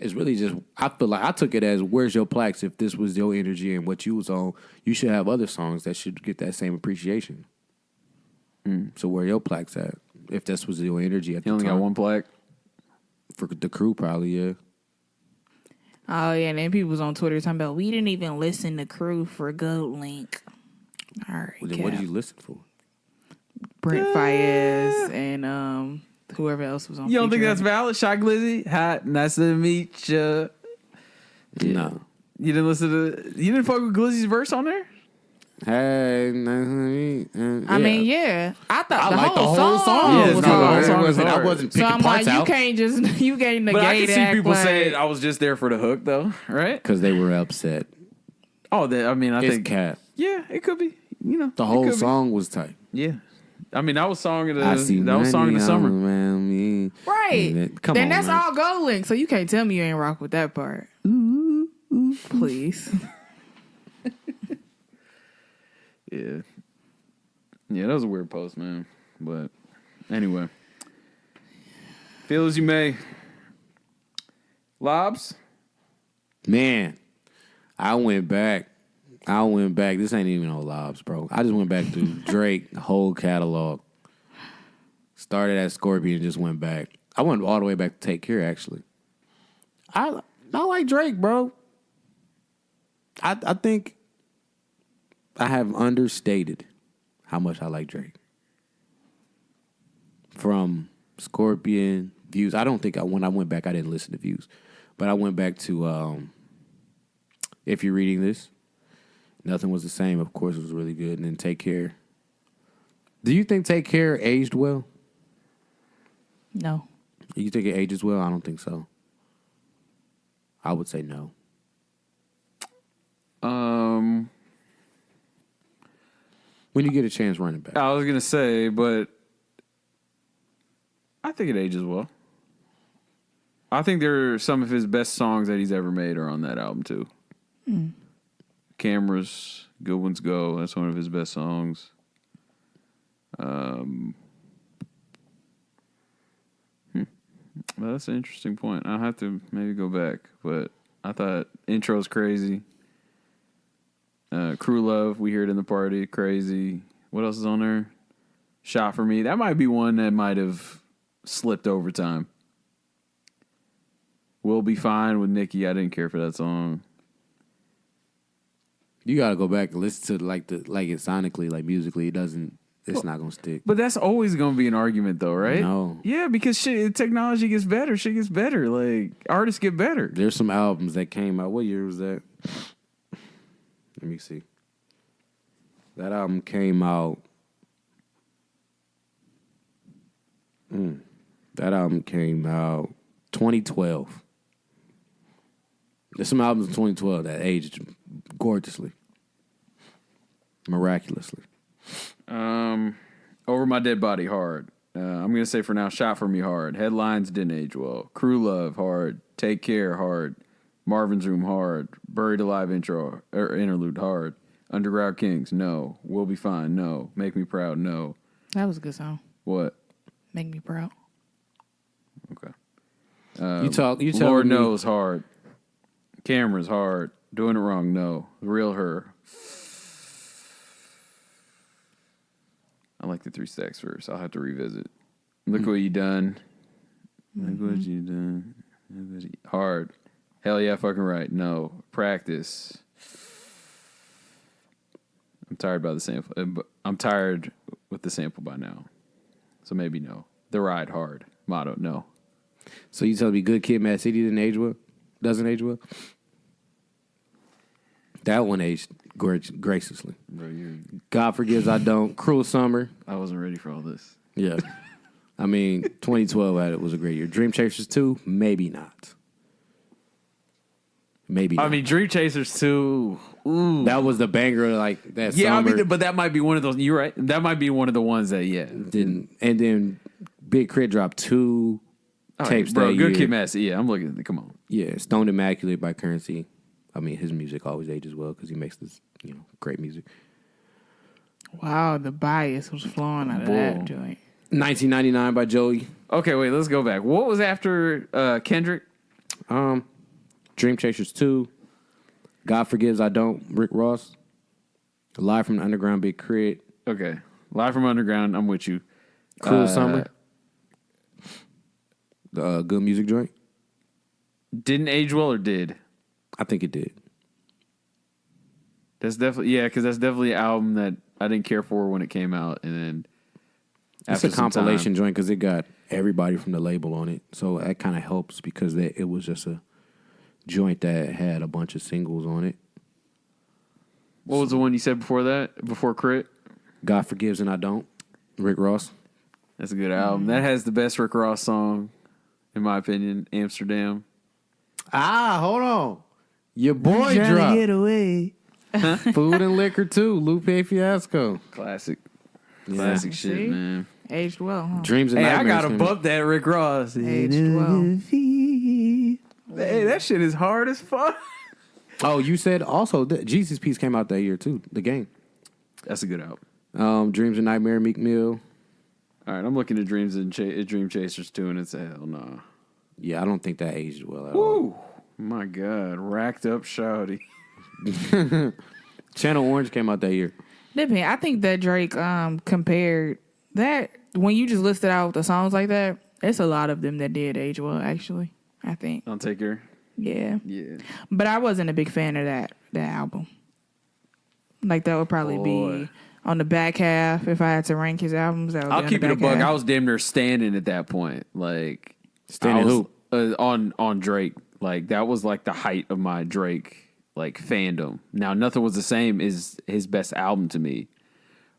It's really just, I feel like I took it as, where's your plaques? If this was your energy and what you was on, you should have other songs that should get that same appreciation. So where your plaques at? If this was your energy at he the only time. got one plaque. For the crew, probably, yeah. Oh, yeah. And then people was on Twitter talking about, we didn't even listen to Crew for Goldlink. All right. Well, then what did you listen for? Brent Fayez and whoever else was on. You don't think featuring. that's valid? Shot Glizzy? Hot, nice to meet you. Yeah. No. You didn't listen to... You didn't fuck with Glizzy's verse on there? Hey, nice to meet you. I mean, yeah. I thought I the, like whole the whole song. Yeah, was no, the whole hard. song was I hard. wasn't So picking I'm like, parts out. you can't negate But I can see that. people like, saying I was just there for the hook, though, right? Because they were upset. Oh, I mean, I It's think... cat. Yeah, it could be. You know, The it whole could be. song was tight. Yeah. I mean, that was song of I see the song in the money summer. all around me. right. Come then on, that's man. all Goldlink. So you can't tell me you ain't rock with that part. Please. Yeah. Yeah, that was a weird post, man. But anyway. Feel as you may. Lobs? Man, I went back. This ain't even no lobs, bro. I just went back to Drake, the whole catalog. Started at Scorpion, just went back. I went all the way back to Take Care, actually. I like Drake, bro. I think I have understated how much I like Drake. From Scorpion, Views. I don't think when I went back, I didn't listen to Views. But I went back to If You're Reading This. Nothing Was the Same, of course, was really good. And then Take Care. Do you think Take Care aged well? No. You think it ages well? I don't think so. I would say no. When you get a chance, run it back. I was going to say, but I think it ages well. I think there are some of his best songs that he's ever made are on that album, too. Cameras, Good Ones Go. That's one of his best songs. Well, that's an interesting point. I'll have to maybe go back, but I thought Intro's crazy. Crew Love, We Hear It in the Party, crazy. What else is on there? Shot for Me. That might be one that might have slipped over time. We'll Be Fine with Nicki. I didn't care for that song. You gotta go back and listen to it sonically, like musically. It's not gonna stick. But that's always going to be an argument, though, right? No. Yeah, because technology gets better. Shit gets better. Like, artists get better. There's some albums that came out. What year was that? Let me see. That album came out. That album came out 2012. There's some albums in 2012 that aged gorgeously, miraculously. Over My Dead Body, hard. I'm going to say for now, Shot for Me, hard. Headlines didn't age well. Crew Love, hard. Take Care, hard. Marvin's Room, hard. Buried Alive interlude, hard. Underground Kings, no. We'll Be Fine, no. Make Me Proud, no. That was a good song. What? Make Me Proud. Okay. You tell Lord me. Knows, hard. Cameras, hard. Doing It Wrong, no. Real Her. I like the 3 Stacks verse. I'll have to revisit. Look What You Done. Look What You Done. Hard. Hell Yeah, Fucking Right. No. Practice. I'm tired by the sample. I'm tired with the sample by now. So maybe no. The Ride Hard motto. No. So you tell me Good Kid, Mad City didn't age well? Doesn't age well? That one aged graciously. Bro, God Forgives, I Don't. Cruel Summer. I wasn't ready for all this. Yeah. I mean, 2012 was a great year. Dream Chasers 2, maybe not. Maybe not. I mean, Dream Chasers 2. Ooh. That was the banger like that Yeah, summer. I mean, but that might be one of those. You're right. That might be one of the ones that, Didn't. And then Big Crit dropped 2 tapes bro, that Good year. Kid, Mad City. Yeah, I'm looking at it. Come on. Yeah, Stoned Immaculate by Currency. I mean, his music always ages well because he makes this, great music. Wow, the bias was flowing out of that joint. 1999 by Joey. Okay, wait, let's go back. What was after Kendrick? Dream Chasers 2. God Forgives, I Don't. Rick Ross. Live from the Underground, Big Crit. Okay. Live from Underground, I'm with you. Cruel Summer. The Good Music joint. Didn't age well or did? I think it did. That's definitely, because that's definitely an album that I didn't care for when it came out. And then It's a compilation joint because it got everybody from the label on it. So that kind of helps because it was just a joint that had a bunch of singles on it. What was the one you said before that? Before Crit? God Forgives and I Don't. Rick Ross. That's a good album. That has the best Rick Ross song, in my opinion, Amsterdam. Hold on. Your boy dropped. Get away. Food and Liquor 2. Lupe Fiasco. Classic. Yeah. Classic shit, See? man. Aged well, huh? Dreams and Hey, I Nightmares. gotta bump that Rick Ross. Aged well. Hey, that shit is hard as fuck. Oh, you said also Jesus Piece came out that year too. The Game. That's a good album. Dreams and Nightmare, Meek Mill. All right, I'm looking at Dreams and Dream Chasers 2, and it's a hell no. Yeah, I don't think that aged well at all. Woo! My God, racked up shawty. Channel Orange came out that year. Depend. I think that Drake compared that when you just listed out the songs like that, it's a lot of them that did age well. Actually, I think. I'll take her. Yeah. Yeah. But I wasn't a big fan of that album. Like that would probably be on the back half if I had to rank his albums. That would I'll be keep on it the a back buck. half. I was damn near standing at that point. Like Standing I was, on Drake. Like that was like the height of my Drake fandom. Now Nothing Was the Same is his best album to me.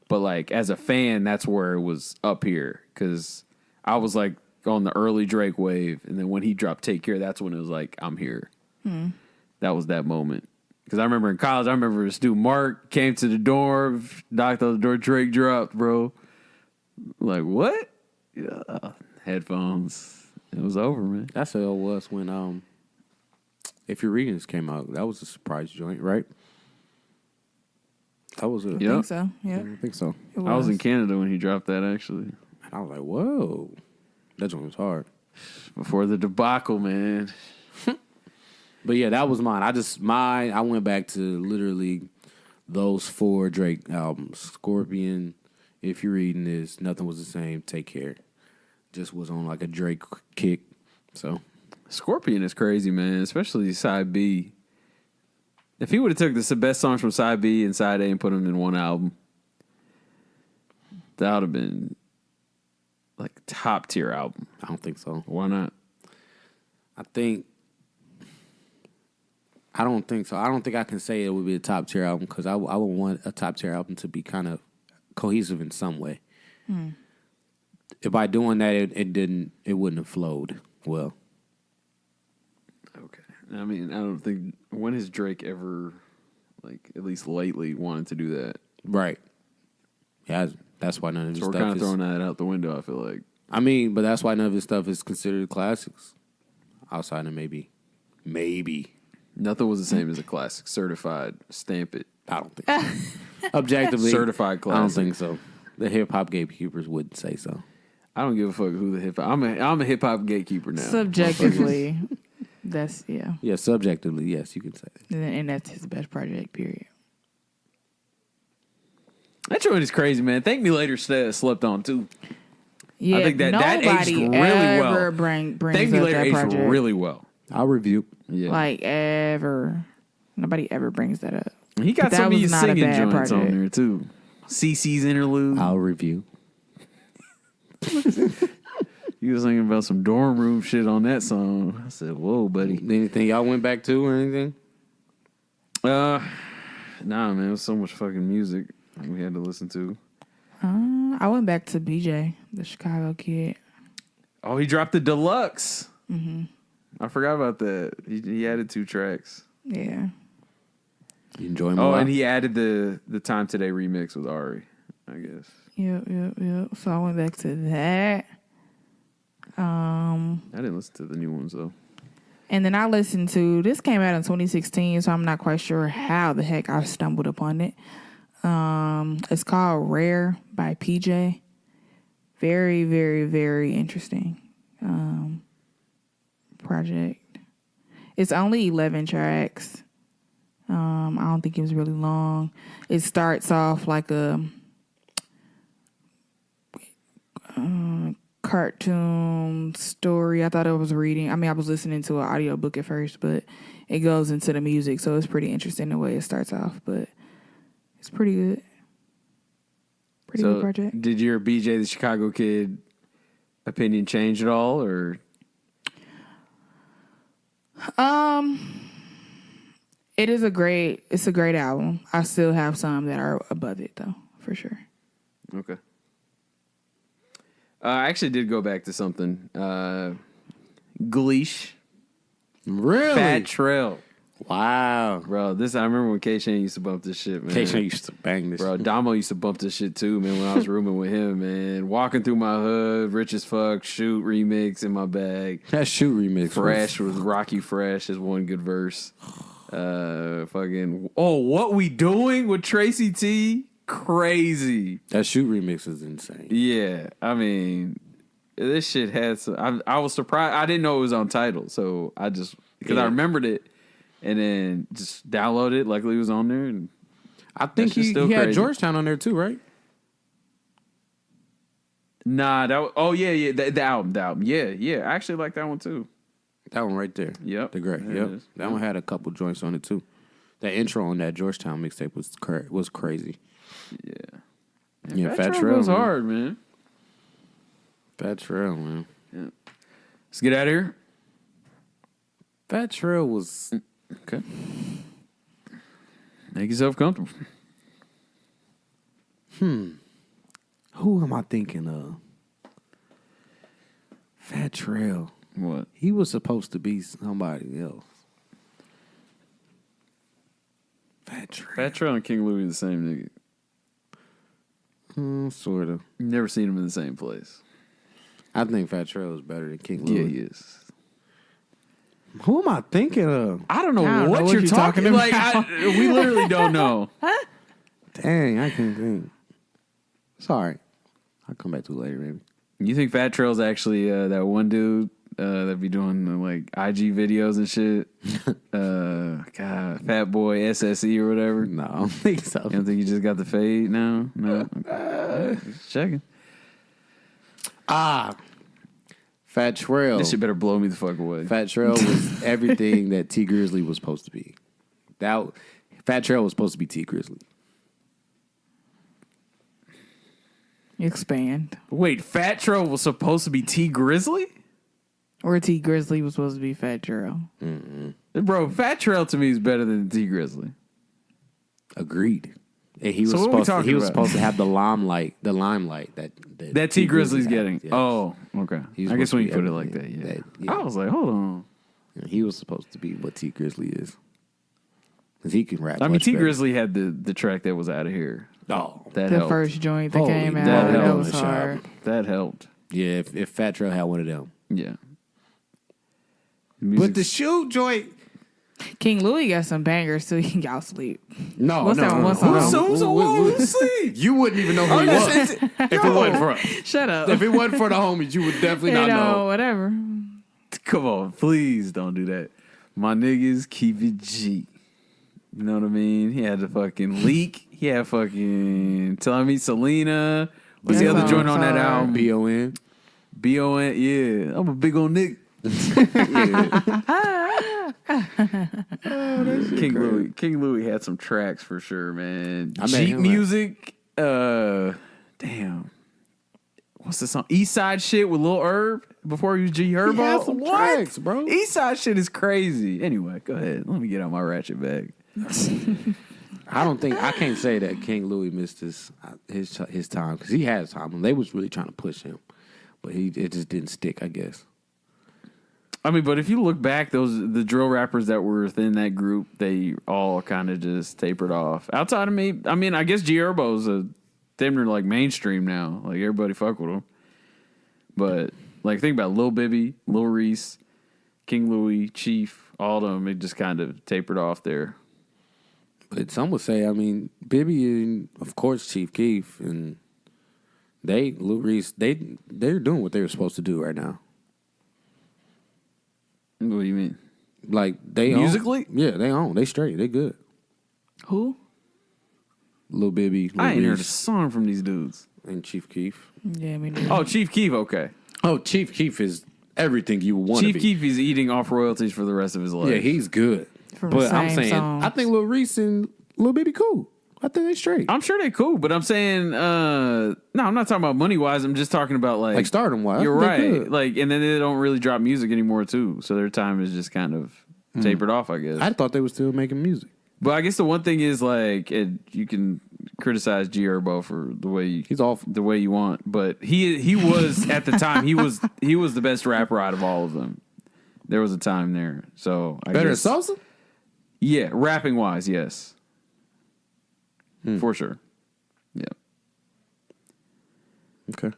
But like as a fan, that's where it was up here because I was like on the early Drake wave, and then when he dropped Take Care, that's when it was like I'm here. That was that moment. Because I remember in college, I remember this dude Mark came to the dorm, knocked on the door, Drake dropped, bro. Like what? Yeah. Headphones. It was over, man. That's how it was when If You're Reading This came out. That was a surprise joint, right? That was a. I Yeah. think so. Yeah. I think so. It I was in Canada when he dropped that, actually. And I was like, whoa, that joint was hard. Before the debacle, man. But yeah, that was mine. I went back to literally those 4 Drake albums: Scorpion, If You're Reading This, Nothing Was the Same, Take Care. Just was on like a Drake kick. So Scorpion is crazy, man, especially Side B. If he would have took the best songs from Side B and Side A and put them in one album, that would have been like top tier album. I don't think so. Why not? I don't think so. I don't think I can say it would be a top tier album because I would want a top tier album to be kind of cohesive in some way. If by doing that, it wouldn't have flowed well. Okay. I mean, I don't think, when has Drake ever, like, at least lately, wanted to do that? Right. Yeah, that's why none of his So we're stuff kind of is. throwing that out the window, I feel like. I mean, but that's why none of his stuff is considered classics. Outside of maybe. Nothing Was the Same as a classic. Certified. Stamp it. I don't think so. Objectively. Certified classic. I don't think so. The hip hop gatekeepers wouldn't say so. I don't give a fuck who the hip hop. I'm a hip hop gatekeeper now. Subjectively, that's yeah. Yeah, subjectively, yes, you can say that. And that's his best project. Period. That joint is crazy, man. Thank Me Later slept on too. Yeah, I think that aged really ever well. brings Thank Me up Later that aged project. really well. I'll review. Yeah, Like ever. Nobody ever brings that up. he got But that some of was his not a singing bad joints project. on there too. CC's interlude. I'll review. He was thinking about some dorm room shit on that song. I said, "Whoa, buddy." Anything y'all went back to or anything? Nah, man. It was so much fucking music we had to listen to. I went back to BJ, the Chicago kid. Oh, he dropped the deluxe. Mm-hmm. I forgot about that. He added 2 tracks. Yeah. You enjoy him a Oh, lot? and he added the Time Today remix with Ari, I guess. Yep. So I went back to that. I didn't listen to the new ones, though. And then I listened to, this came out in 2016, so I'm not quite sure how the heck I stumbled upon it. It's called Rare by PJ. Very, very, very interesting project. It's only 11 tracks. I don't think it was really long. It starts off like a cartoon story. I thought I was reading. I mean, I was listening to an audiobook at first, but it goes into the music, so it's pretty interesting the way it starts off, but it's pretty good. Pretty good project. Did your BJ the Chicago Kid opinion change at all, or? It's a great album. I still have some that are above it though, for sure. Okay. I actually did go back to something. Gleesh. Really? Fat Trail. Wow. Bro, I remember when K-Shane used to bump this shit, man. K-Shane used to bang this. Bro, Damo used to bump this shit too, man, when I was rooming with him, man. Walking through my hood, Rich as Fuck, Shoot remix in my bag. That Shoot remix. Fresh was Rocky Fresh is one good verse. What We Doing with Tracy T? Crazy. That Shoot remix is insane. Yeah, I mean, this shit had some. I was surprised. I didn't know it was on Tidal, so I just because I remembered it, and then just downloaded it. Luckily, it was on there, and I think he had crazy. Georgetown on there too, right? Nah, the album. Yeah. I actually like that one too. That one right there. Yep, The Great. there it Yep. is. That one had a couple joints on it too. That intro on that Georgetown mixtape was crazy. Yeah. Fat Trail goes man. hard, man. Fat Trail, man. Yeah. Let's get out of here. Fat Trail was Okay. Make yourself comfortable. Who am I thinking of? Fat Trail. What? He was supposed to be somebody else. Fat Trail and King Louis the same nigga. Sort of. Never seen him in the same place. I think Fat Trail is better than King Louis. Yeah, he is. Who am I thinking of? I don't know what you're talking about. Like, we literally don't know. Dang, I can't think. Sorry. I'll come back to it later, maybe. You think Fat Trail's actually that one dude that be doing like IG videos and shit? God, Fat Boy SSE or whatever? No, I don't think so. You don't think you just got the fade now? No. Just checking. Fat Trail. This shit better blow me the fuck away. Fat Trail was everything that T Grizzly was supposed to be. Fat Trail was supposed to be T Grizzly. Expand. Wait, Fat Trail was supposed to be T Grizzly? Or T Grizzly was supposed to be Fat Trail. Bro, Fat Trail to me is better than T Grizzly. Agreed. And he was So what we talking about? supposed to have the limelight that T Grizzly's had. getting. Yes. Oh, okay. He was I guess supposed when to you be put it like that, everything yeah. I was like, hold on. He was supposed to be what T Grizzly is. Because he can rap. I mean, much T better. Grizzly had the track that was out of here. Oh, That The helped. first joint that Holy came that out, that helped. was hard. That helped. yeah. If Fat Trail had one of them, Yeah. but the shoot joint. King Louis got some bangers too. Y'all sleep. No, What's no, that no. one song? You wouldn't even know who he was if it wasn't for Shut up. if it wasn't for the homies. You would definitely not know. Whatever. Come on, please don't do that. My niggas keep it G. You know what I mean? He had the fucking leak. He had fucking Telling Me Selena. What's the That other joint on that song's album? B.O.N. B.O.N. Yeah. I'm a big old nigga. King Louis had some tracks for sure, man. I met Jeep him music. Damn. What's the song? East Side shit with Lil Herb. before he was G Herbo? He had some tracks, bro. Eastside shit is crazy. Anyway, go ahead. Let me get out my ratchet bag. I can't say that King Louis missed his time because he had time and they was really trying to push him, but it just didn't stick, I guess. I mean, but if you look back, the drill rappers that were within that group, they all kind of just tapered off. Outside of me, I mean, I guess G Herbo's they're like mainstream now. Like everybody fuck with him. But like think about Lil Bibby, Lil Reese, King Louis, Chief, all of them. It just kind of tapered off there. But some would say, I mean, Bibby and of course Chief Keef and Lil Reese, they're doing what they were supposed to do right now. What do you mean? Like they musically? They own. They straight. They good. Who? Lil Bibby. Lil I ain't Reese, heard a song from these dudes. and Chief Keef. Yeah, me neither. Oh, Chief Keef, okay. Oh, Chief Keef is everything you want. Chief Keef is eating off royalties for the rest of his life. Yeah, he's good. From the but I'm same saying, songs. I think Lil Reese and Lil Bibby cool. I think they straight. I'm sure they cool, but I'm saying, no, I'm not talking about money wise. I'm just talking about like stardom wise. You're right. Like, and then they don't really drop music anymore too, so their time is just kind of tapered off, I guess. I thought they were still making music. But I guess the one thing is like, you can criticize G Herbo for the way He's off the way you want, but he was at the time he was the best rapper out of all of them. There was a time there, so I better than guess, Salsa. Yeah, rapping wise, yes. For sure. Yeah. Okay.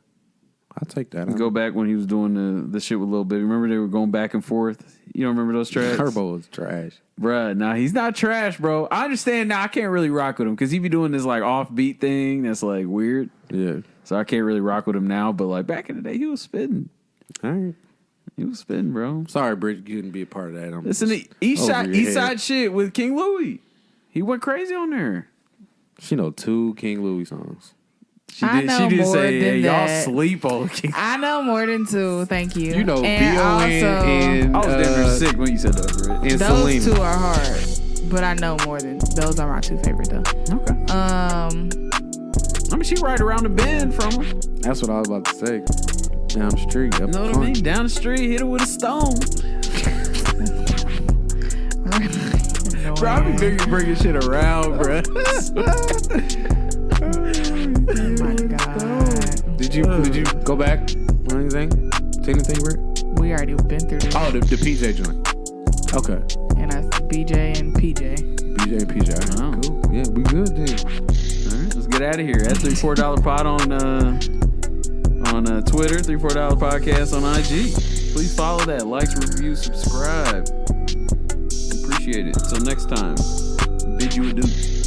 I'll take that. Go back when he was doing the shit with Lil Baby. Remember they were going back and forth? You don't remember those tracks? Herbo is trash. Bruh, nah, he's not trash, bro. I understand now. I can't really rock with him because he be doing this like offbeat thing that's like weird. Yeah. So I can't really rock with him now. But like back in the day, he was spitting. All right. He was spitting, bro. Sorry, Bridget, you couldn't be a part of that. Listen to East Side shit with King Louis. He went crazy on there. She know 2 King Louis songs. She did say, hey, y'all sleep on King. I know more than 2. Thank you. You know, and B.O.N. and I was damn near sick when you said those, right? And those Selena. 2 are hard, but I know more than those are my 2 favorite though. Okay. I mean, she right around the bend from him. That's what I was about to say. Down the street. You know what I mean? Down the street, hit her with a stone. Bro, I be bringing shit around, bro. Oh my God. Did you go back on anything? See anything, Rick? We already been through this. Oh, the PJ joint. Okay. And I BJ and PJ. BJ and PJ. All right, cool. Yeah, we good then. All right, let's get out of here. At $3-$4 pod on Twitter, $3-$4 podcast on IG. Please follow that. Likes, review, subscribe. Appreciate it. Until next time, bid you adieu.